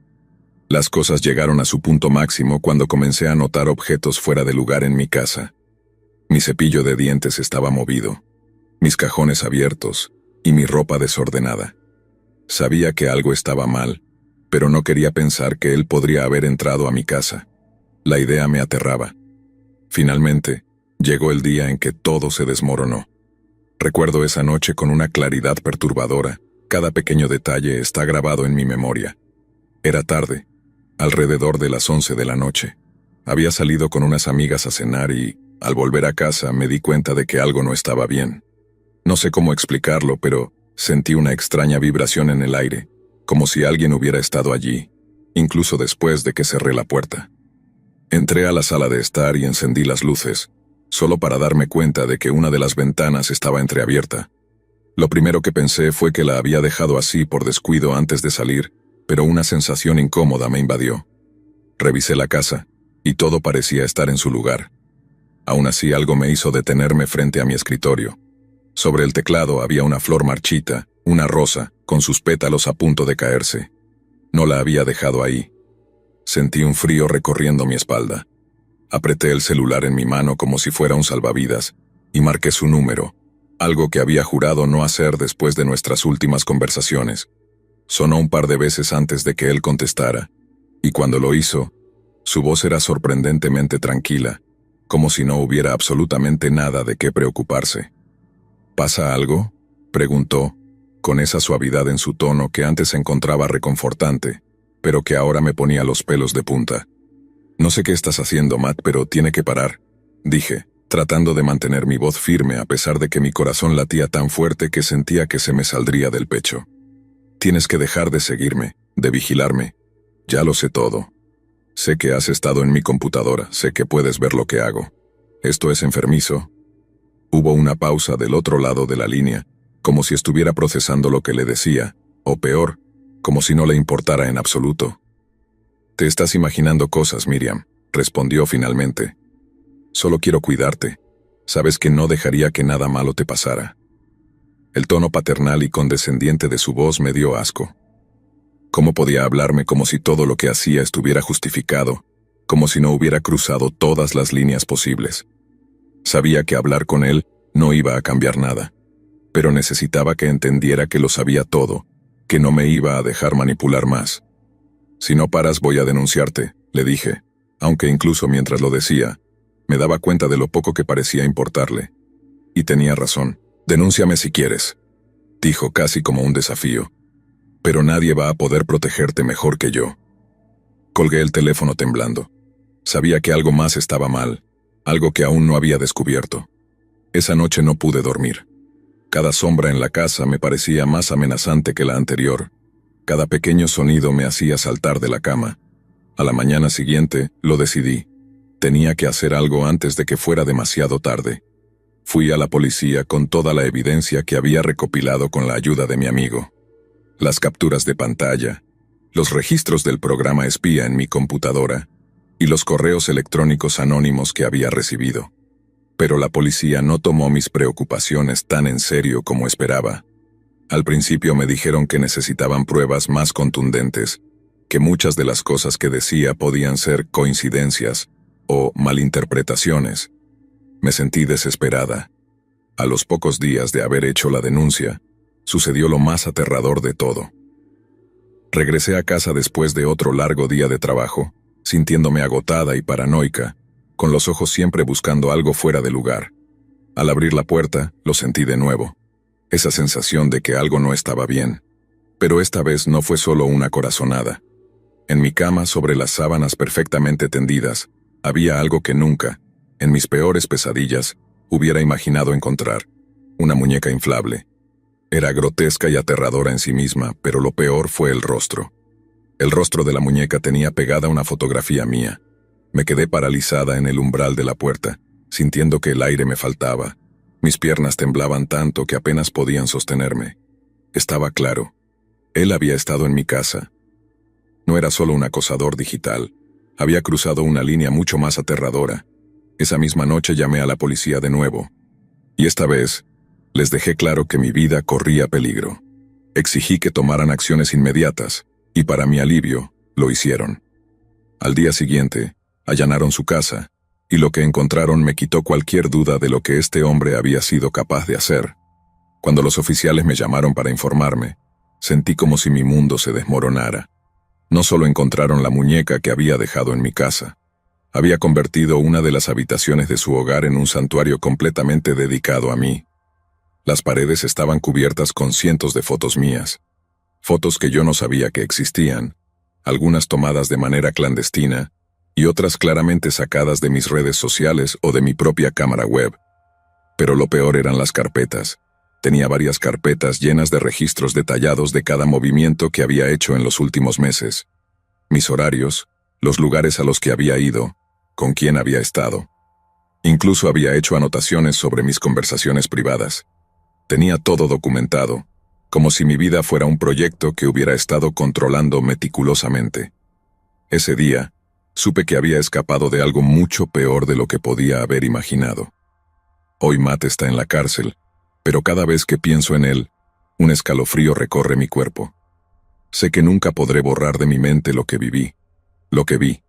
Las cosas llegaron a su punto máximo cuando comencé a notar objetos fuera de lugar en mi casa. Mi cepillo de dientes estaba movido, mis cajones abiertos y mi ropa desordenada. Sabía que algo estaba mal, pero no quería pensar que él podría haber entrado a mi casa. La idea me aterraba. Finalmente, llegó el día en que todo se desmoronó. Recuerdo esa noche con una claridad perturbadora. Cada pequeño detalle está grabado en mi memoria. Era tarde, alrededor de las 11 de la noche. Había salido con unas amigas a cenar y, al volver a casa, me di cuenta de que algo no estaba bien. No sé cómo explicarlo, pero sentí una extraña vibración en el aire, como si alguien hubiera estado allí, incluso después de que cerré la puerta. Entré a la sala de estar y encendí las luces, solo para darme cuenta de que una de las ventanas estaba entreabierta. Lo primero que pensé fue que la había dejado así por descuido antes de salir, pero una sensación incómoda me invadió. Revisé la casa, y todo parecía estar en su lugar. Aún así, algo me hizo detenerme frente a mi escritorio. Sobre el teclado había una flor marchita, una rosa, con sus pétalos a punto de caerse. No la había dejado ahí. Sentí un frío recorriendo mi espalda. Apreté el celular en mi mano como si fuera un salvavidas, y marqué su número, algo que había jurado no hacer después de nuestras últimas conversaciones. Sonó un par de veces antes de que él contestara, y cuando lo hizo, Su voz era sorprendentemente tranquila, como si no hubiera absolutamente nada de qué preocuparse. ¿Pasa algo?, preguntó, con esa suavidad en su tono que antes encontraba reconfortante, pero que ahora me ponía los pelos de punta. No sé qué estás haciendo, Matt, pero tiene que parar, dije, tratando de mantener mi voz firme a pesar de que mi corazón latía tan fuerte que sentía que se me saldría del pecho. Tienes que dejar de seguirme, de vigilarme. Ya lo sé todo. Sé que has estado en mi computadora, sé que puedes ver lo que hago. Esto es enfermizo. Hubo una pausa del otro lado de la línea, como si estuviera procesando lo que le decía, o peor, como si no le importara en absoluto. Te estás imaginando cosas, Miriam, respondió finalmente. Solo quiero cuidarte. Sabes que no dejaría que nada malo te pasara. El tono paternal y condescendiente de su voz me dio asco. ¿Cómo podía hablarme como si todo lo que hacía estuviera justificado, como si no hubiera cruzado todas las líneas posibles? Sabía que hablar con él no iba a cambiar nada, pero necesitaba que entendiera que lo sabía todo, que no me iba a dejar manipular más. Si no paras voy a denunciarte, le dije, aunque incluso mientras lo decía, me daba cuenta de lo poco que parecía importarle. Y tenía razón. Denúnciame si quieres, dijo casi como un desafío. Pero nadie va a poder protegerte mejor que yo. Colgué el teléfono temblando. Sabía que algo más estaba mal, algo que aún no había descubierto. Esa noche no pude dormir. Cada sombra en la casa me parecía más amenazante que la anterior. Cada pequeño sonido me hacía saltar de la cama. A la mañana siguiente, lo decidí. Tenía que hacer algo antes de que fuera demasiado tarde. Fui a la policía con toda la evidencia que había recopilado con la ayuda de mi amigo. Las capturas de pantalla, los registros del programa espía en mi computadora y los correos electrónicos anónimos que había recibido. Pero la policía no tomó mis preocupaciones tan en serio como esperaba. Al principio me dijeron que necesitaban pruebas más contundentes, que muchas de las cosas que decía podían ser coincidencias o malinterpretaciones. Me sentí desesperada. A los pocos días de haber hecho la denuncia, sucedió lo más aterrador de todo. Regresé a casa después de otro largo día de trabajo, sintiéndome agotada y paranoica, con los ojos siempre buscando algo fuera de lugar. Al abrir la puerta, lo sentí de nuevo. Esa sensación de que algo no estaba bien. Pero esta vez no fue solo una corazonada. En mi cama, sobre las sábanas perfectamente tendidas, había algo que nunca, en mis peores pesadillas, hubiera imaginado encontrar. Una muñeca inflable. Era grotesca y aterradora en sí misma, pero lo peor fue el rostro. El rostro de la muñeca tenía pegada una fotografía mía. Me quedé paralizada en el umbral de la puerta, sintiendo que el aire me faltaba. Mis piernas temblaban tanto que apenas podían sostenerme. Estaba claro. Él había estado en mi casa. No era solo un acosador digital. Había cruzado una línea mucho más aterradora. Esa misma noche llamé a la policía de nuevo. Y esta vez, les dejé claro que mi vida corría peligro. Exigí que tomaran acciones inmediatas, y para mi alivio, lo hicieron. Al día siguiente, allanaron su casa, y lo que encontraron me quitó cualquier duda de lo que este hombre había sido capaz de hacer. Cuando los oficiales me llamaron para informarme, sentí como si mi mundo se desmoronara. No solo encontraron la muñeca que había dejado en mi casa, había convertido una de las habitaciones de su hogar en un santuario completamente dedicado a mí. Las paredes estaban cubiertas con cientos de fotos mías, fotos que yo no sabía que existían, algunas tomadas de manera clandestina y otras claramente sacadas de mis redes sociales o de mi propia cámara web. Pero lo peor eran las carpetas. Tenía varias carpetas llenas de registros detallados de cada movimiento que había hecho en los últimos meses. Mis horarios, los lugares a los que había ido, con quién había estado. Incluso había hecho anotaciones sobre mis conversaciones privadas. Tenía todo documentado, como si mi vida fuera un proyecto que hubiera estado controlando meticulosamente. Ese día, supe que había escapado de algo mucho peor de lo que podía haber imaginado. Hoy Matt está en la cárcel, pero cada vez que pienso en él, un escalofrío recorre mi cuerpo. Sé que nunca podré borrar de mi mente lo que viví, lo que vi.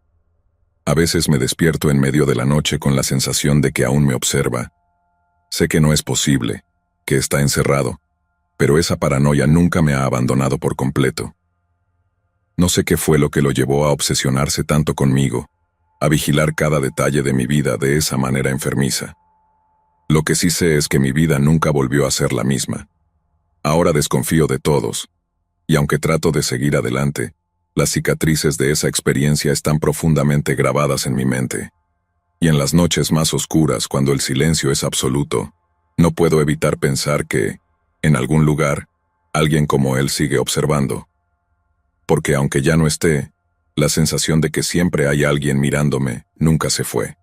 A veces me despierto en medio de la noche con la sensación de que aún me observa. Sé que no es posible, que está encerrado, pero esa paranoia nunca me ha abandonado por completo. No sé qué fue lo que lo llevó a obsesionarse tanto conmigo, a vigilar cada detalle de mi vida de esa manera enfermiza. Lo que sí sé es que mi vida nunca volvió a ser la misma. Ahora desconfío de todos, y aunque trato de seguir adelante, las cicatrices de esa experiencia están profundamente grabadas en mi mente. Y en las noches más oscuras, cuando el silencio es absoluto, no puedo evitar pensar que, en algún lugar, alguien como él sigue observando. Porque aunque ya no esté, la sensación de que siempre hay alguien mirándome nunca se fue.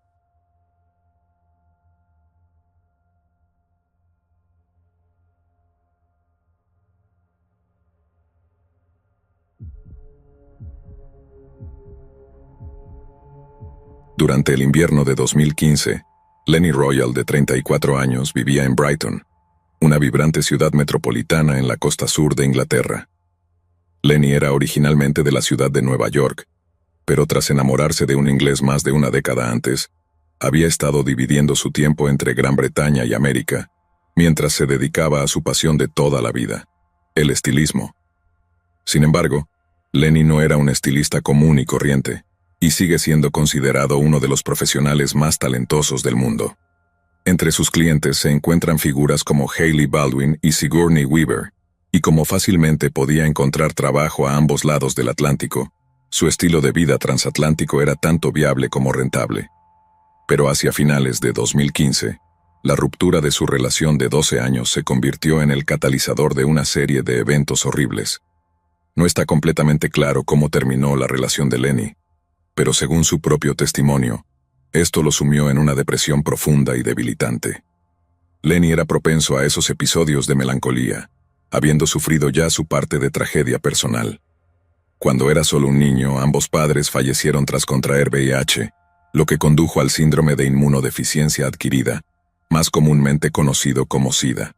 Durante el invierno de 2015, Lenny Royal, de 34 años, vivía en Brighton, una vibrante ciudad metropolitana en la costa sur de Inglaterra. Lenny era originalmente de la ciudad de Nueva York, pero tras enamorarse de un inglés más de una década antes, había estado dividiendo su tiempo entre Gran Bretaña y América, mientras se dedicaba a su pasión de toda la vida, el estilismo. Sin embargo, Lenny no era un estilista común y corriente, y sigue siendo considerado uno de los profesionales más talentosos del mundo. Entre sus clientes se encuentran figuras como Hailey Baldwin y Sigourney Weaver, y como fácilmente podía encontrar trabajo a ambos lados del Atlántico, su estilo de vida transatlántico era tanto viable como rentable. Pero hacia finales de 2015, la ruptura de su relación de 12 años se convirtió en el catalizador de una serie de eventos horribles. No está completamente claro cómo terminó la relación de Lenny, pero según su propio testimonio, esto lo sumió en una depresión profunda y debilitante. Lenny era propenso a esos episodios de melancolía, habiendo sufrido ya su parte de tragedia personal. Cuando era solo un niño, ambos padres fallecieron tras contraer VIH, lo que condujo al síndrome de inmunodeficiencia adquirida, más comúnmente conocido como SIDA.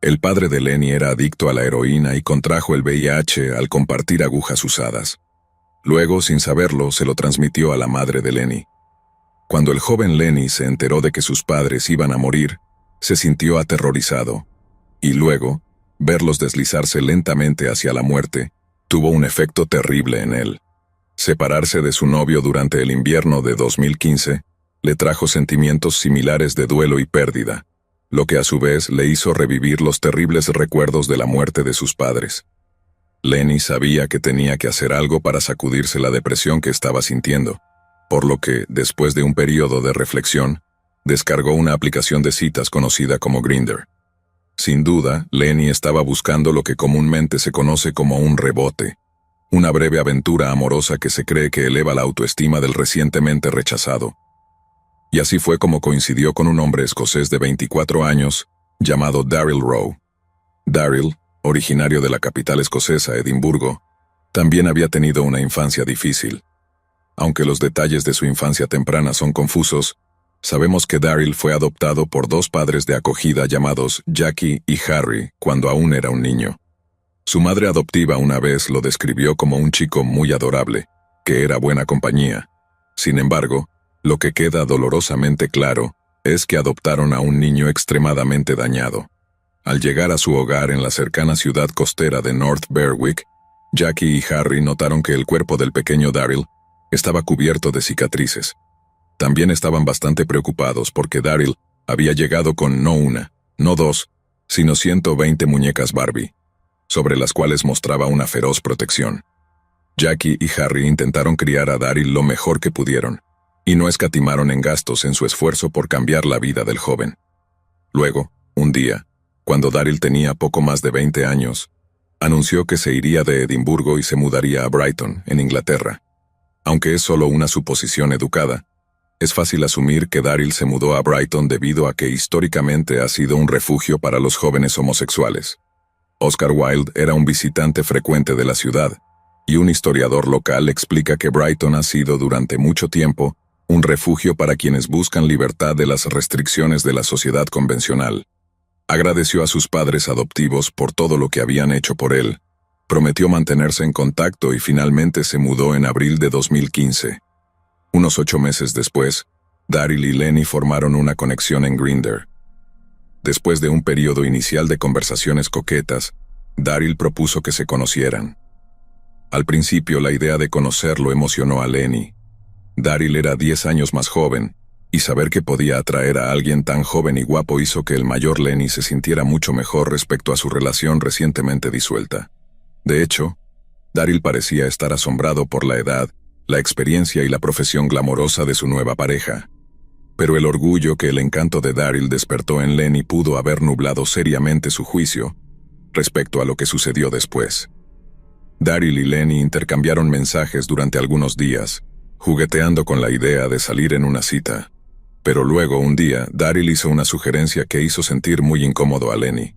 El padre de Lenny era adicto a la heroína y contrajo el VIH al compartir agujas usadas. Luego, sin saberlo, se lo transmitió a la madre de Lenny. Cuando el joven Lenny se enteró de que sus padres iban a morir, se sintió aterrorizado, y luego, verlos deslizarse lentamente hacia la muerte, tuvo un efecto terrible en él. Separarse de su novio durante el invierno de 2015 le trajo sentimientos similares de duelo y pérdida, lo que a su vez le hizo revivir los terribles recuerdos de la muerte de sus padres. Lenny sabía que tenía que hacer algo para sacudirse la depresión que estaba sintiendo, por lo que, después de un periodo de reflexión, descargó una aplicación de citas conocida como Grindr. Sin duda, Lenny estaba buscando lo que comúnmente se conoce como un rebote, una breve aventura amorosa que se cree que eleva la autoestima del recientemente rechazado. Y así fue como coincidió con un hombre escocés de 24 años, llamado Daryl Rowe. Daryl, originario de la capital escocesa, Edimburgo, también había tenido una infancia difícil. Aunque los detalles de su infancia temprana son confusos, sabemos que Daryl fue adoptado por dos padres de acogida llamados Jackie y Harry cuando aún era un niño. Su madre adoptiva una vez lo describió como un chico muy adorable, que era buena compañía. Sin embargo, lo que queda dolorosamente claro es que adoptaron a un niño extremadamente dañado. Al llegar a su hogar en la cercana ciudad costera de North Berwick, Jackie y Harry notaron que el cuerpo del pequeño Daryl estaba cubierto de cicatrices. También estaban bastante preocupados porque Daryl había llegado con no una, no dos, sino 120 muñecas Barbie, sobre las cuales mostraba una feroz protección. Jackie y Harry intentaron criar a Daryl lo mejor que pudieron, y no escatimaron en gastos en su esfuerzo por cambiar la vida del joven. Luego, un día, cuando Daryl tenía poco más de 20 años, anunció que se iría de Edimburgo y se mudaría a Brighton, en Inglaterra. Aunque es solo una suposición educada, es fácil asumir que Daryl se mudó a Brighton debido a que históricamente ha sido un refugio para los jóvenes homosexuales. Oscar Wilde era un visitante frecuente de la ciudad, y un historiador local explica que Brighton ha sido durante mucho tiempo un refugio para quienes buscan libertad de las restricciones de la sociedad convencional. Agradeció a sus padres adoptivos por todo lo que habían hecho por él, prometió mantenerse en contacto y finalmente se mudó en abril de 2015. Unos 8 meses después, Daryl y Lenny formaron una conexión en Grindr. Después de un periodo inicial de conversaciones coquetas, Daryl propuso que se conocieran. Al principio la idea de conocerlo emocionó a Lenny. Daryl era 10 años más joven, y saber que podía atraer a alguien tan joven y guapo hizo que el mayor Lenny se sintiera mucho mejor respecto a su relación recientemente disuelta. De hecho, Daryl parecía estar asombrado por la edad, la experiencia y la profesión glamorosa de su nueva pareja. Pero el orgullo que el encanto de Daryl despertó en Lenny pudo haber nublado seriamente su juicio respecto a lo que sucedió después. Daryl y Lenny intercambiaron mensajes durante algunos días, jugueteando con la idea de salir en una cita. Pero luego, un día, Daryl hizo una sugerencia que hizo sentir muy incómodo a Lenny.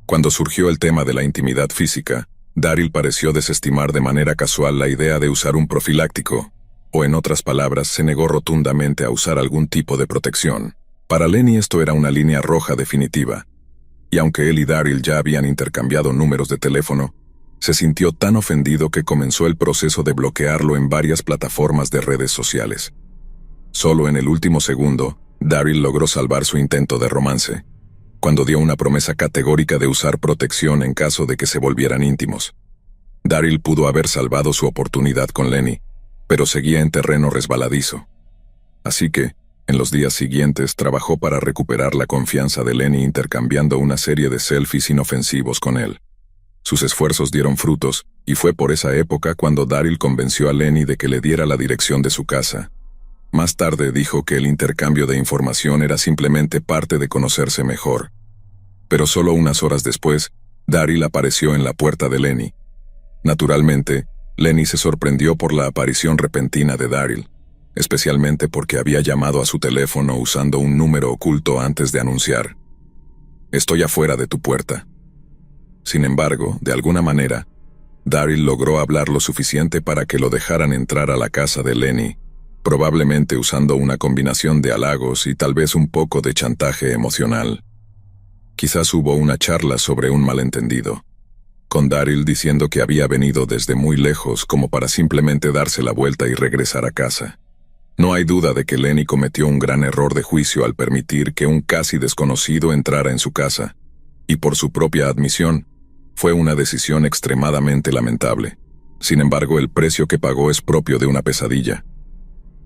Cuando surgió el tema de la intimidad física, Daryl pareció desestimar de manera casual la idea de usar un profiláctico, o en otras palabras, se negó rotundamente a usar algún tipo de protección. Para Lenny esto era una línea roja definitiva, y aunque él y Daryl ya habían intercambiado números de teléfono, se sintió tan ofendido que comenzó el proceso de bloquearlo en varias plataformas de redes sociales. Solo en el último segundo, Daryl logró salvar su intento de romance, cuando dio una promesa categórica de usar protección en caso de que se volvieran íntimos. Daryl pudo haber salvado su oportunidad con Lenny, pero seguía en terreno resbaladizo. Así que, en los días siguientes, trabajó para recuperar la confianza de Lenny intercambiando una serie de selfies inofensivos con él. Sus esfuerzos dieron frutos, y fue por esa época cuando Daryl convenció a Lenny de que le diera la dirección de su casa. Más tarde dijo que el intercambio de información era simplemente parte de conocerse mejor. Pero solo unas horas después, Daryl apareció en la puerta de Lenny. Naturalmente, Lenny se sorprendió por la aparición repentina de Daryl, especialmente porque había llamado a su teléfono usando un número oculto antes de anunciar: «Estoy afuera de tu puerta». Sin embargo, de alguna manera, Daryl logró hablar lo suficiente para que lo dejaran entrar a la casa de Lenny, probablemente usando una combinación de halagos y tal vez un poco de chantaje emocional. Quizás hubo una charla sobre un malentendido, con Daryl diciendo que había venido desde muy lejos como para simplemente darse la vuelta y regresar a casa. No hay duda de que Lenny cometió un gran error de juicio al permitir que un casi desconocido entrara en su casa, y por su propia admisión, fue una decisión extremadamente lamentable. Sin embargo, el precio que pagó es propio de una pesadilla.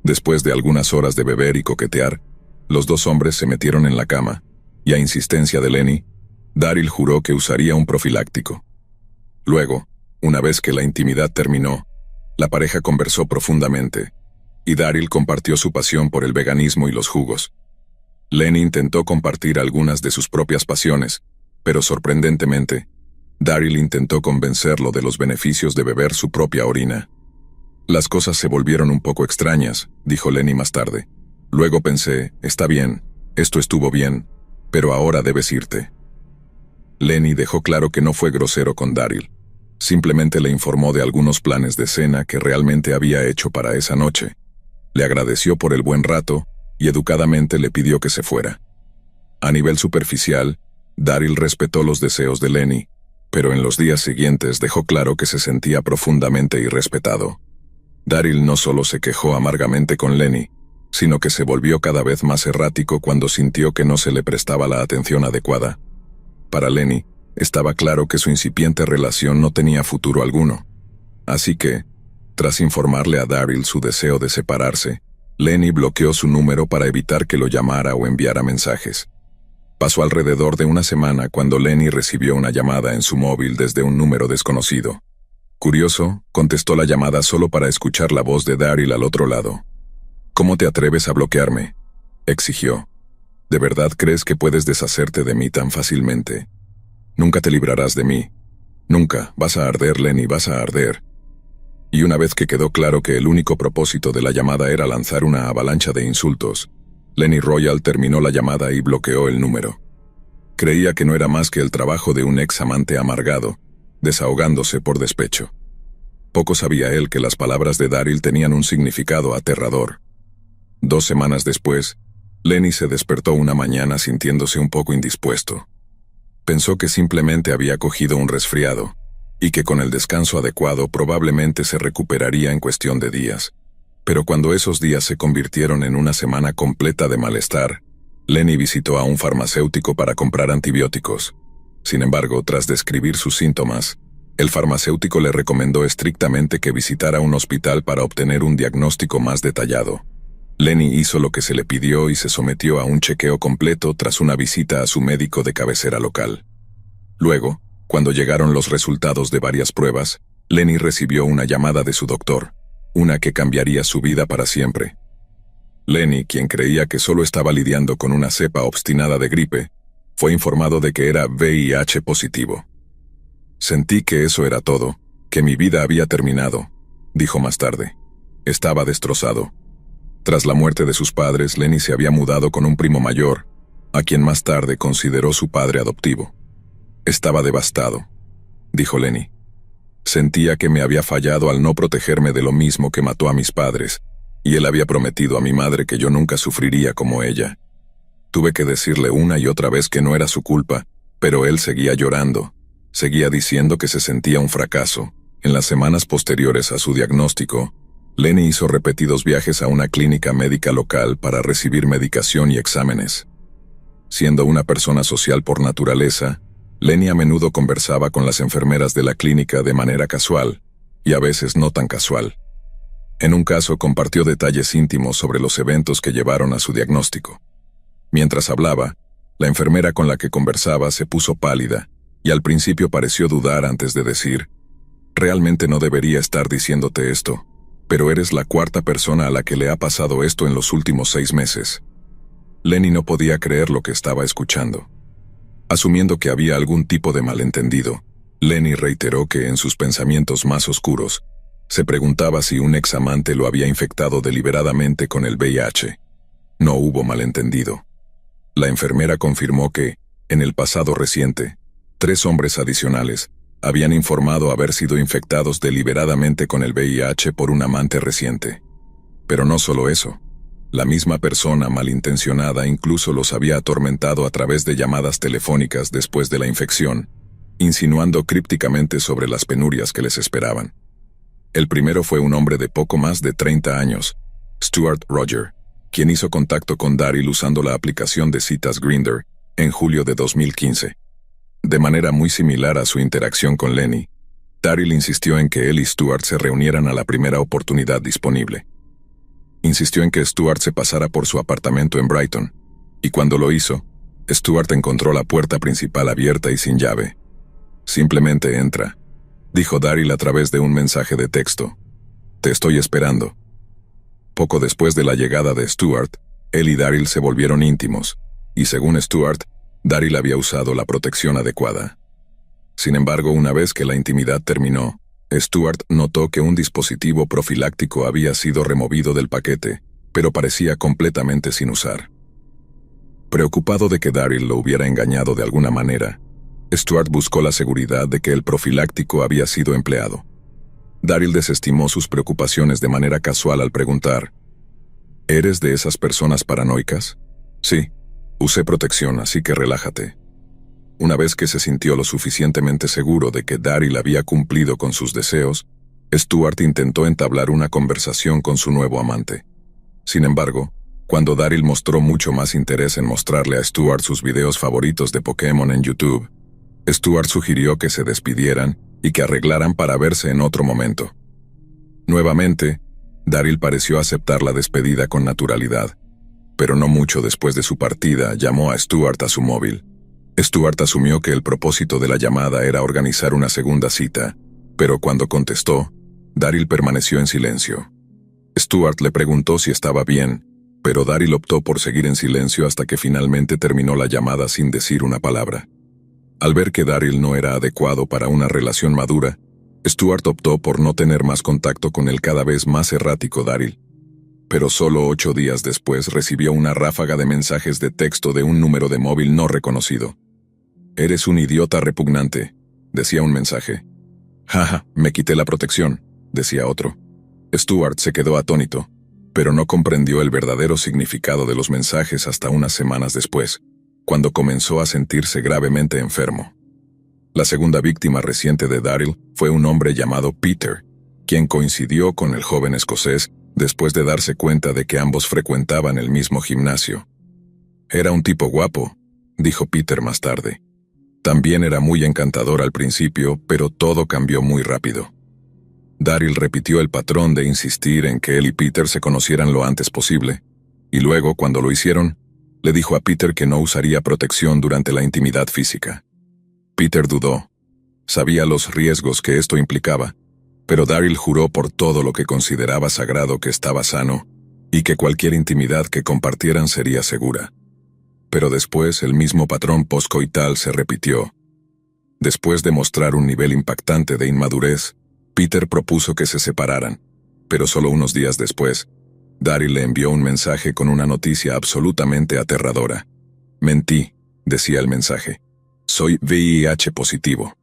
Después de algunas horas de beber y coquetear, los dos hombres se metieron en la cama, y a insistencia de Lenny, Daryl juró que usaría un profiláctico. Luego, una vez que la intimidad terminó, la pareja conversó profundamente, y Daryl compartió su pasión por el veganismo y los jugos. Lenny intentó compartir algunas de sus propias pasiones, pero sorprendentemente, Daryl intentó convencerlo de los beneficios de beber su propia orina. «Las cosas se volvieron un poco extrañas», dijo Lenny más tarde. «Luego pensé, está bien, esto estuvo bien, pero ahora debes irte». Lenny dejó claro que no fue grosero con Daryl. Simplemente le informó de algunos planes de cena que realmente había hecho para esa noche. Le agradeció por el buen rato y educadamente le pidió que se fuera. A nivel superficial, Daryl respetó los deseos de Lenny, pero en los días siguientes dejó claro que se sentía profundamente irrespetado. Daryl no solo se quejó amargamente con Lenny, sino que se volvió cada vez más errático cuando sintió que no se le prestaba la atención adecuada. Para Lenny, estaba claro que su incipiente relación no tenía futuro alguno. Así que, tras informarle a Daryl su deseo de separarse, Lenny bloqueó su número para evitar que lo llamara o enviara mensajes. Pasó alrededor de una semana cuando Lenny recibió una llamada en su móvil desde un número desconocido. Curioso, contestó la llamada solo para escuchar la voz de Daryl al otro lado. «¿Cómo te atreves a bloquearme?», exigió. «¿De verdad crees que puedes deshacerte de mí tan fácilmente? Nunca te librarás de mí. Nunca. Vas a arder, Lenny, vas a arder». Y una vez que quedó claro que el único propósito de la llamada era lanzar una avalancha de insultos, Lenny Royal terminó la llamada y bloqueó el número. Creía que no era más que el trabajo de un ex amante amargado, desahogándose por despecho. Poco sabía él que las palabras de Daryl tenían un significado aterrador. 2 semanas después, Lenny se despertó una mañana sintiéndose un poco indispuesto. Pensó que simplemente había cogido un resfriado, y que con el descanso adecuado probablemente se recuperaría en cuestión de días. Pero cuando esos días se convirtieron en una semana completa de malestar, Lenny visitó a un farmacéutico para comprar antibióticos. Sin embargo, tras describir sus síntomas, El farmacéutico le recomendó estrictamente que visitara un hospital para obtener un diagnóstico más detallado. Lenny hizo lo que se le pidió y se sometió a un chequeo completo tras una visita a su médico de cabecera local. Luego, cuando llegaron los resultados de varias pruebas, Lenny recibió una llamada de su doctor, una que cambiaría su vida para siempre. Lenny, quien creía que solo estaba lidiando con una cepa obstinada de gripe, fue informado de que era VIH positivo. Sentí que eso era todo, que mi vida había terminado, dijo más tarde. Estaba destrozado. Tras la muerte de sus padres, Lenny se había mudado con un primo mayor, a quien más tarde consideró su padre adoptivo. Estaba devastado, dijo Lenny. Sentía que me había fallado al no protegerme de lo mismo que mató a mis padres, y él había prometido a mi madre que yo nunca sufriría como ella. Tuve que decirle una y otra vez que no era su culpa, pero él seguía llorando, seguía diciendo que se sentía un fracaso. En las semanas posteriores a su diagnóstico, Lenny hizo repetidos viajes a una clínica médica local para recibir medicación y exámenes. Siendo una persona social por naturaleza, Lenny a menudo conversaba con las enfermeras de la clínica de manera casual, y a veces no tan casual. En un caso compartió detalles íntimos sobre los eventos que llevaron a su diagnóstico. Mientras hablaba, la enfermera con la que conversaba se puso pálida, y al principio pareció dudar antes de decir: «Realmente no debería estar diciéndote esto, pero eres la cuarta persona a la que le ha pasado esto en los últimos 6 meses». Lenny no podía creer lo que estaba escuchando. Asumiendo que había algún tipo de malentendido, Lenny reiteró que en sus pensamientos más oscuros, se preguntaba si un examante lo había infectado deliberadamente con el VIH. No hubo malentendido. La enfermera confirmó que, en el pasado reciente, 3 hombres adicionales habían informado haber sido infectados deliberadamente con el VIH por un amante reciente. Pero no solo eso. La misma persona malintencionada incluso los había atormentado a través de llamadas telefónicas después de la infección, insinuando crípticamente sobre las penurias que les esperaban. El primero fue un hombre de poco más de 30 años, Stuart Roger, quien hizo contacto con Daryl usando la aplicación de citas Grindr en julio de 2015. De manera muy similar a su interacción con Lenny, Daryl insistió en que él y Stuart se reunieran a la primera oportunidad disponible. Insistió en que Stuart se pasara por su apartamento en Brighton, y cuando lo hizo, Stuart encontró la puerta principal abierta y sin llave. «Simplemente entra», dijo Daryl a través de un mensaje de texto. «Te estoy esperando». Poco después de la llegada de Stuart, él y Daryl se volvieron íntimos, y según Stuart, Daryl había usado la protección adecuada. Sin embargo, una vez que la intimidad terminó, Stuart notó que un dispositivo profiláctico había sido removido del paquete, pero parecía completamente sin usar. Preocupado de que Daryl lo hubiera engañado de alguna manera, Stuart buscó la seguridad de que el profiláctico había sido empleado. Daryl desestimó sus preocupaciones de manera casual al preguntar: «¿Eres de esas personas paranoicas?» «Sí, usé protección, así que relájate». Una vez que se sintió lo suficientemente seguro de que Daryl había cumplido con sus deseos, Stuart intentó entablar una conversación con su nuevo amante. Sin embargo, cuando Daryl mostró mucho más interés en mostrarle a Stuart sus videos favoritos de Pokémon en YouTube, Stuart sugirió que se despidieran y que arreglaran para verse en otro momento. Nuevamente, Daryl pareció aceptar la despedida con naturalidad, pero no mucho después de su partida llamó a Stuart a su móvil. Stuart asumió que el propósito de la llamada era organizar una segunda cita, pero cuando contestó, Daryl permaneció en silencio. Stuart le preguntó si estaba bien, pero Daryl optó por seguir en silencio hasta que finalmente terminó la llamada sin decir una palabra. Al ver que Daryl no era adecuado para una relación madura, Stuart optó por no tener más contacto con el cada vez más errático Daryl. Pero solo 8 días después recibió una ráfaga de mensajes de texto de un número de móvil no reconocido. «Eres un idiota repugnante», decía un mensaje. «Jaja, me quité la protección», decía otro. Stuart se quedó atónito, pero no comprendió el verdadero significado de los mensajes hasta unas semanas después, cuando comenzó a sentirse gravemente enfermo. La segunda víctima reciente de Daryl fue un hombre llamado Peter, quien coincidió con el joven escocés después de darse cuenta de que ambos frecuentaban el mismo gimnasio. «Era un tipo guapo», dijo Peter más tarde. También era muy encantador al principio, pero todo cambió muy rápido. Daryl repitió el patrón de insistir en que él y Peter se conocieran lo antes posible, y luego, cuando lo hicieron, le dijo a Peter que no usaría protección durante la intimidad física. Peter dudó. Sabía los riesgos que esto implicaba, pero Daryl juró por todo lo que consideraba sagrado que estaba sano y que cualquier intimidad que compartieran sería segura. Pero después el mismo patrón poscoital se repitió. Después de mostrar un nivel impactante de inmadurez, Peter propuso que se separaran, pero solo unos días después, Daryl le envió un mensaje con una noticia absolutamente aterradora. «Mentí», decía el mensaje. «Soy VIH positivo».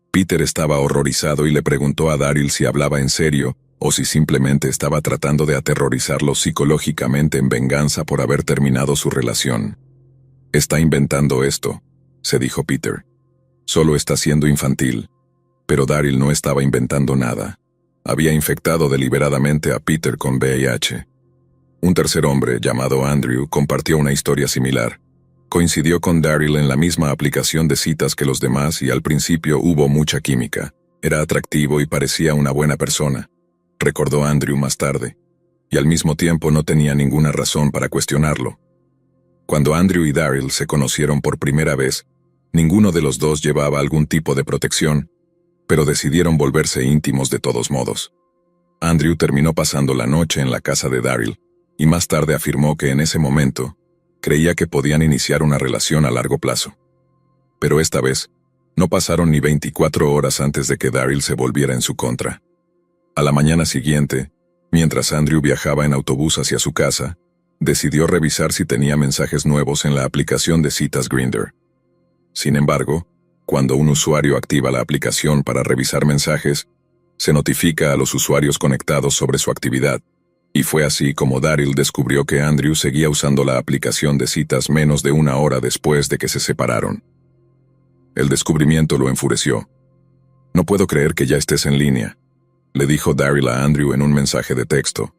Peter estaba horrorizado y le preguntó a Daryl si hablaba en serio o si simplemente estaba tratando de aterrorizarlo psicológicamente en venganza por haber terminado su relación. «Está inventando esto», se dijo Peter. «Solo está siendo infantil». Pero Daryl no estaba inventando nada. Había infectado deliberadamente a Peter con VIH. Un tercer hombre, llamado Andrew, compartió una historia similar. Coincidió con Daryl en la misma aplicación de citas que los demás y al principio hubo mucha química. Era atractivo y parecía una buena persona, recordó Andrew más tarde, y al mismo tiempo no tenía ninguna razón para cuestionarlo. Cuando Andrew y Daryl se conocieron por primera vez, ninguno de los dos llevaba algún tipo de protección, pero decidieron volverse íntimos de todos modos. Andrew terminó pasando la noche en la casa de Daryl, y más tarde afirmó que en ese momento creía que podían iniciar una relación a largo plazo. Pero esta vez, no pasaron ni 24 horas antes de que Daryl se volviera en su contra. A la mañana siguiente, mientras Andrew viajaba en autobús hacia su casa, decidió revisar si tenía mensajes nuevos en la aplicación de citas Grindr. Sin embargo, cuando un usuario activa la aplicación para revisar mensajes, se notifica a los usuarios conectados sobre su actividad, y fue así como Daryl descubrió que Andrew seguía usando la aplicación de citas menos de una hora después de que se separaron. El descubrimiento lo enfureció. «No puedo creer que ya estés en línea», le dijo Daryl a Andrew en un mensaje de texto.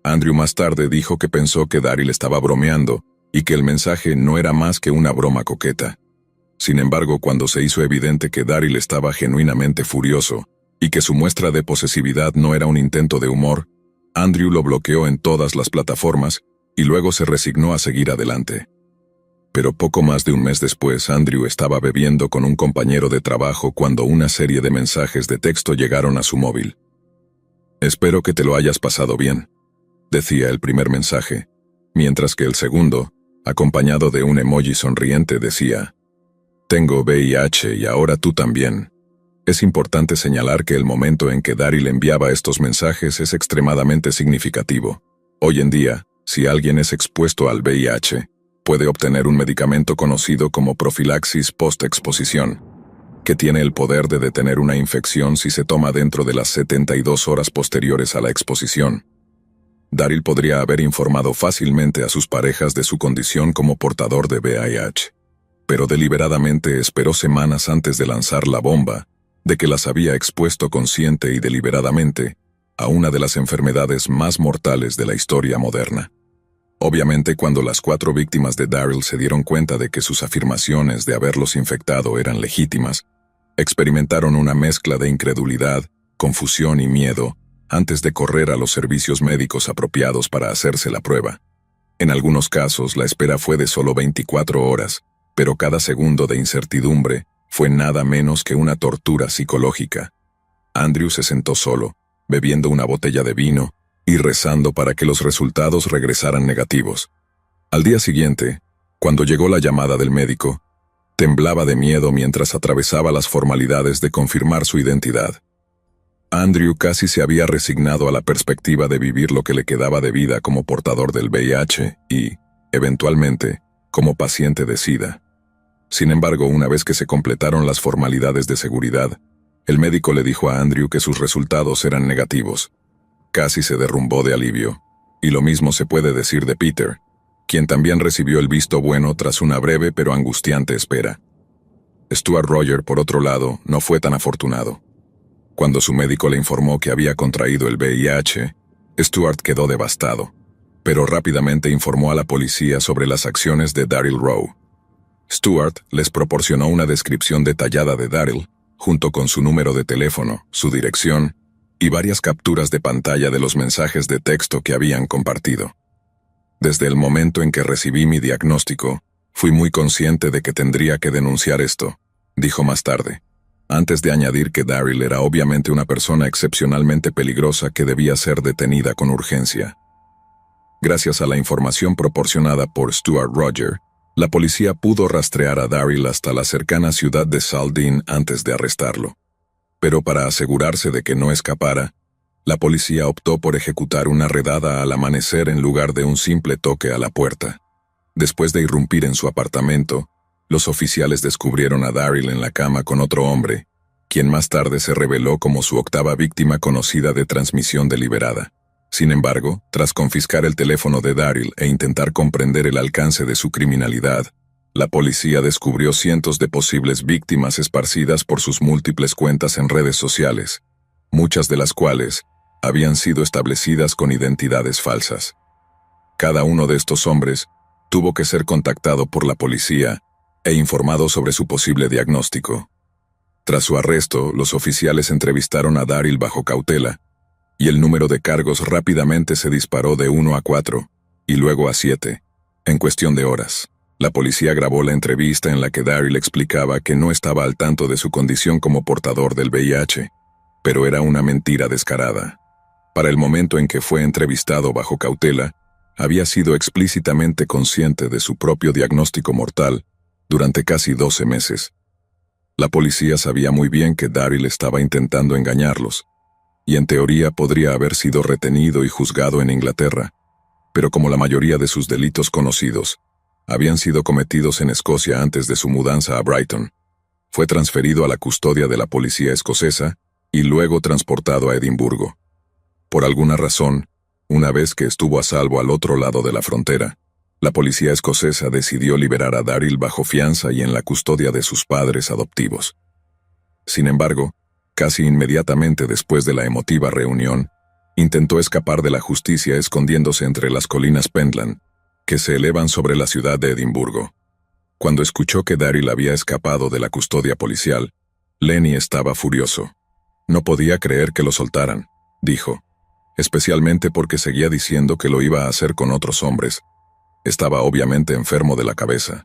Andrew más tarde dijo que pensó que Daryl estaba bromeando y que el mensaje no era más que una broma coqueta. Sin embargo, cuando se hizo evidente que Daryl estaba genuinamente furioso y que su muestra de posesividad no era un intento de humor, Andrew lo bloqueó en todas las plataformas y luego se resignó a seguir adelante. Pero poco más de un mes después, Andrew estaba bebiendo con un compañero de trabajo cuando una serie de mensajes de texto llegaron a su móvil. «Espero que te lo hayas pasado bien», decía el primer mensaje, mientras que el segundo, acompañado de un emoji sonriente, decía: «Tengo VIH y ahora tú también». Es importante señalar que el momento en que Daryl enviaba estos mensajes es extremadamente significativo. Hoy en día, si alguien es expuesto al VIH, puede obtener un medicamento conocido como profilaxis post-exposición, que tiene el poder de detener una infección si se toma dentro de las 72 horas posteriores a la exposición. Daryl podría haber informado fácilmente a sus parejas de su condición como portador de VIH, pero deliberadamente esperó semanas antes de lanzar la bomba, de que las había expuesto consciente y deliberadamente a una de las enfermedades más mortales de la historia moderna. Obviamente, cuando las 4 víctimas de Daryl se dieron cuenta de que sus afirmaciones de haberlos infectado eran legítimas, experimentaron una mezcla de incredulidad, confusión y miedo antes de correr a los servicios médicos apropiados para hacerse la prueba. En algunos casos, la espera fue de solo 24 horas, pero cada segundo de incertidumbre fue nada menos que una tortura psicológica. Andrew se sentó solo, bebiendo una botella de vino y rezando para que los resultados regresaran negativos. Al día siguiente, cuando llegó la llamada del médico, temblaba de miedo mientras atravesaba las formalidades de confirmar su identidad. Andrew casi se había resignado a la perspectiva de vivir lo que le quedaba de vida como portador del VIH y, eventualmente, como paciente de SIDA. Sin embargo, una vez que se completaron las formalidades de seguridad, el médico le dijo a Andrew que sus resultados eran negativos. Casi se derrumbó de alivio, y lo mismo se puede decir de Peter, quien también recibió el visto bueno tras una breve pero angustiante espera. Stuart Roger, por otro lado, no fue tan afortunado. Cuando su médico le informó que había contraído el VIH, Stuart quedó devastado, pero rápidamente informó a la policía sobre las acciones de Daryl Rowe. Stuart les proporcionó una descripción detallada de Daryl, junto con su número de teléfono, su dirección y varias capturas de pantalla de los mensajes de texto que habían compartido. Desde el momento en que recibí mi diagnóstico, fui muy consciente de que tendría que denunciar esto, dijo más tarde, antes de añadir que Daryl era obviamente una persona excepcionalmente peligrosa que debía ser detenida con urgencia. Gracias a la información proporcionada por Stuart Roger, la policía pudo rastrear a Daryl hasta la cercana ciudad de Saldin antes de arrestarlo. Pero para asegurarse de que no escapara, la policía optó por ejecutar una redada al amanecer en lugar de un simple toque a la puerta. Después de irrumpir en su apartamento, los oficiales descubrieron a Daryl en la cama con otro hombre, quien más tarde se reveló como su octava víctima conocida de transmisión deliberada. Sin embargo, tras confiscar el teléfono de Daryl e intentar comprender el alcance de su criminalidad, la policía descubrió cientos de posibles víctimas esparcidas por sus múltiples cuentas en redes sociales, muchas de las cuales habían sido establecidas con identidades falsas. Cada uno de estos hombres tuvo que ser contactado por la policía e informado sobre su posible diagnóstico. Tras su arresto, los oficiales entrevistaron a Daryl bajo cautela, y el número de cargos rápidamente se disparó de 1 a 4, y luego a 7, en cuestión de horas. La policía grabó la entrevista en la que Daryl explicaba que no estaba al tanto de su condición como portador del VIH, pero era una mentira descarada. Para el momento en que fue entrevistado bajo cautela, había sido explícitamente consciente de su propio diagnóstico mortal durante casi 12 meses. La policía sabía muy bien que Daryl estaba intentando engañarlos, y en teoría podría haber sido retenido y juzgado en Inglaterra, pero como la mayoría de sus delitos conocidos habían sido cometidos en Escocia antes de su mudanza a Brighton, fue transferido a la custodia de la policía escocesa y luego transportado a Edimburgo. Por alguna razón, una vez que estuvo a salvo al otro lado de la frontera, la policía escocesa decidió liberar a Daryl bajo fianza y en la custodia de sus padres adoptivos. Sin embargo, casi inmediatamente después de la emotiva reunión, intentó escapar de la justicia escondiéndose entre las colinas Pentland, que se elevan sobre la ciudad de Edimburgo. Cuando escuchó que Daryl había escapado de la custodia policial, Lenny estaba furioso. No podía creer que lo soltaran, dijo, especialmente porque seguía diciendo que lo iba a hacer con otros hombres. Estaba obviamente enfermo de la cabeza.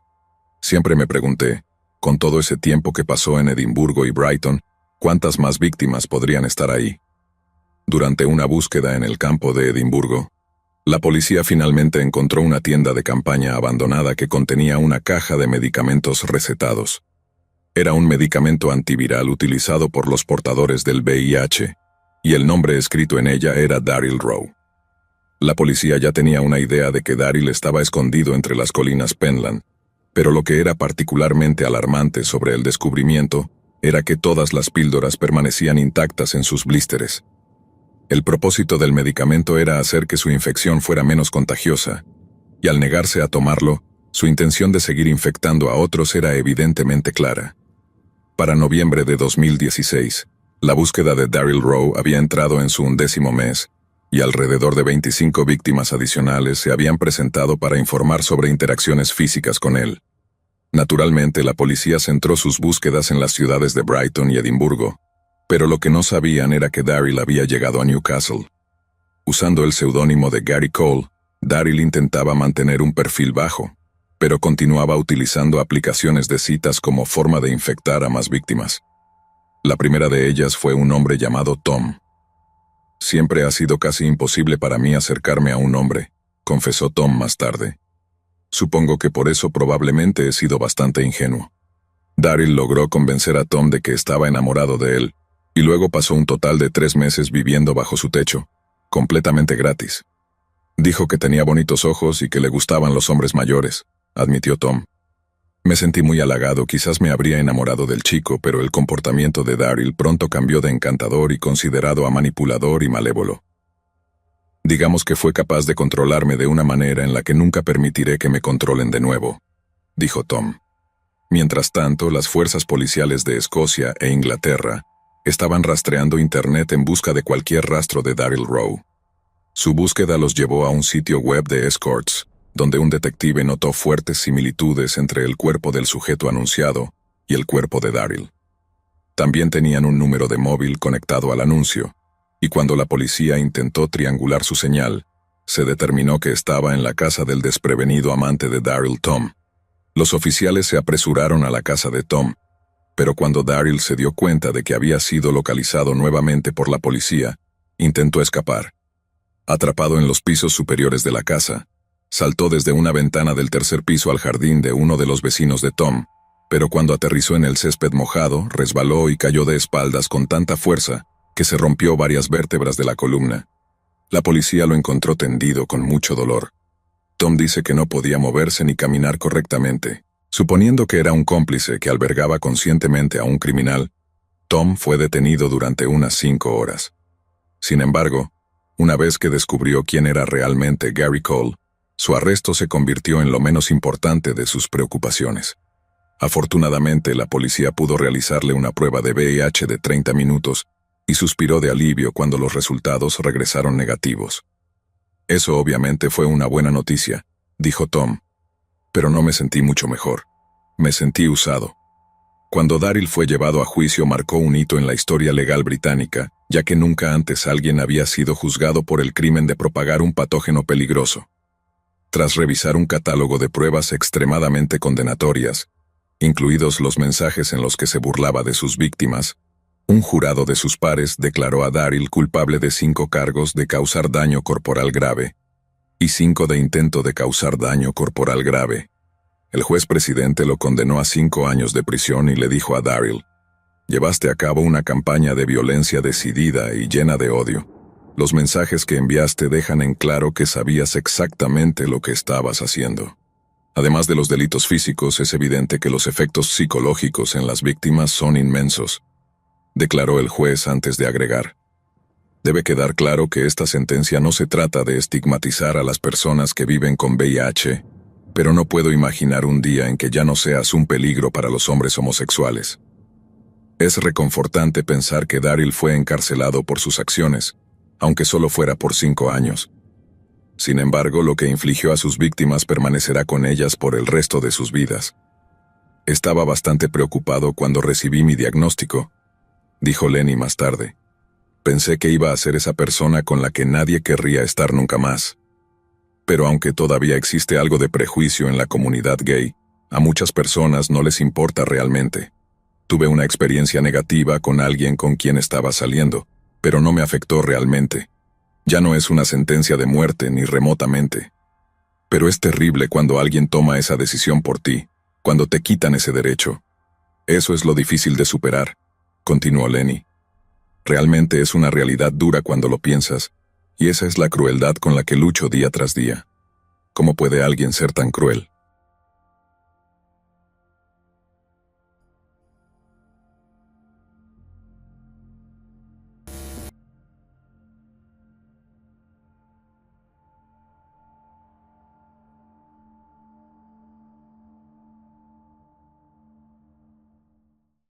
Siempre me pregunté, con todo ese tiempo que pasó en Edimburgo y Brighton, ¿cuántas más víctimas podrían estar ahí? Durante una búsqueda en el campo de Edimburgo, la policía finalmente encontró una tienda de campaña abandonada que contenía una caja de medicamentos recetados. Era un medicamento antiviral utilizado por los portadores del VIH, y el nombre escrito en ella era Daryl Rowe. La policía ya tenía una idea de que Daryl estaba escondido entre las colinas Pentland, pero lo que era particularmente alarmante sobre el descubrimiento era que todas las píldoras permanecían intactas en sus blísteres. El propósito del medicamento era hacer que su infección fuera menos contagiosa, y al negarse a tomarlo, su intención de seguir infectando a otros era evidentemente clara. Para noviembre de 2016, la búsqueda de Daryl Rowe había entrado en su 11º mes, y alrededor de 25 víctimas adicionales se habían presentado para informar sobre interacciones físicas con él. Naturalmente, la policía centró sus búsquedas en las ciudades de Brighton y Edimburgo, pero lo que no sabían era que Daryl había llegado a Newcastle. Usando el seudónimo de Gary Cole, Daryl intentaba mantener un perfil bajo, pero continuaba utilizando aplicaciones de citas como forma de infectar a más víctimas. La primera de ellas fue un hombre llamado Tom. Siempre ha sido casi imposible para mí acercarme a un hombre, confesó Tom más tarde. Supongo que por eso probablemente he sido bastante ingenuo. Daryl logró convencer a Tom de que estaba enamorado de él, y luego pasó un total de 3 meses viviendo bajo su techo, completamente gratis. Dijo que tenía bonitos ojos y que le gustaban los hombres mayores, admitió Tom. Me sentí muy halagado, quizás me habría enamorado del chico, pero el comportamiento de Daryl pronto cambió de encantador y considerado a manipulador y malévolo. Digamos que fue capaz de controlarme de una manera en la que nunca permitiré que me controlen de nuevo, dijo Tom. Mientras tanto, las fuerzas policiales de Escocia e Inglaterra estaban rastreando Internet en busca de cualquier rastro de Daryl Rowe. Su búsqueda los llevó a un sitio web de escorts, donde un detective notó fuertes similitudes entre el cuerpo del sujeto anunciado y el cuerpo de Daryl. También tenían un número de móvil conectado al anuncio, y cuando la policía intentó triangular su señal, se determinó que estaba en la casa del desprevenido amante de Daryl, Tom. Los oficiales se apresuraron a la casa de Tom, pero cuando Daryl se dio cuenta de que había sido localizado nuevamente por la policía, intentó escapar. Atrapado en los pisos superiores de la casa, saltó desde una ventana del tercer piso al jardín de uno de los vecinos de Tom, pero cuando aterrizó en el césped mojado, resbaló y cayó de espaldas con tanta fuerza que se rompió varias vértebras de la columna. La policía lo encontró tendido con mucho dolor. Tom dice que no podía moverse ni caminar correctamente. Suponiendo que era un cómplice que albergaba conscientemente a un criminal, Tom fue detenido durante unas 5 horas. Sin embargo, una vez que descubrió quién era realmente Gary Cole, su arresto se convirtió en lo menos importante de sus preocupaciones. Afortunadamente, la policía pudo realizarle una prueba de VIH de 30 minutos y suspiró de alivio cuando los resultados regresaron negativos. Eso obviamente fue una buena noticia, dijo Tom. Pero no me sentí mucho mejor. Me sentí usado. Cuando Daryl fue llevado a juicio marcó un hito en la historia legal británica, ya que nunca antes alguien había sido juzgado por el crimen de propagar un patógeno peligroso. Tras revisar un catálogo de pruebas extremadamente condenatorias, incluidos los mensajes en los que se burlaba de sus víctimas, un jurado de sus pares declaró a Daryl culpable de 5 cargos de causar daño corporal grave y 5 de intento de causar daño corporal grave. El juez presidente lo condenó a 5 años de prisión y le dijo a Daryl: «Llevaste a cabo una campaña de violencia decidida y llena de odio. Los mensajes que enviaste dejan en claro que sabías exactamente lo que estabas haciendo». Además de los delitos físicos, es evidente que los efectos psicológicos en las víctimas son inmensos, declaró el juez antes de agregar: «Debe quedar claro que esta sentencia no se trata de estigmatizar a las personas que viven con VIH, pero no puedo imaginar un día en que ya no seas un peligro para los hombres homosexuales». Es reconfortante pensar que Daryl fue encarcelado por sus acciones, aunque solo fuera por 5 años. Sin embargo, lo que infligió a sus víctimas permanecerá con ellas por el resto de sus vidas. «Estaba bastante preocupado cuando recibí mi diagnóstico», dijo Lenny más tarde. «Pensé que iba a ser esa persona con la que nadie querría estar nunca más. Pero aunque todavía existe algo de prejuicio en la comunidad gay, a muchas personas no les importa realmente. Tuve una experiencia negativa con alguien con quien estaba saliendo, pero no me afectó realmente. Ya no es una sentencia de muerte ni remotamente. Pero es terrible cuando alguien toma esa decisión por ti, cuando te quitan ese derecho. Eso es lo difícil de superar», continuó Lenny. «Realmente es una realidad dura cuando lo piensas, y esa es la crueldad con la que lucho día tras día. ¿Cómo puede alguien ser tan cruel?».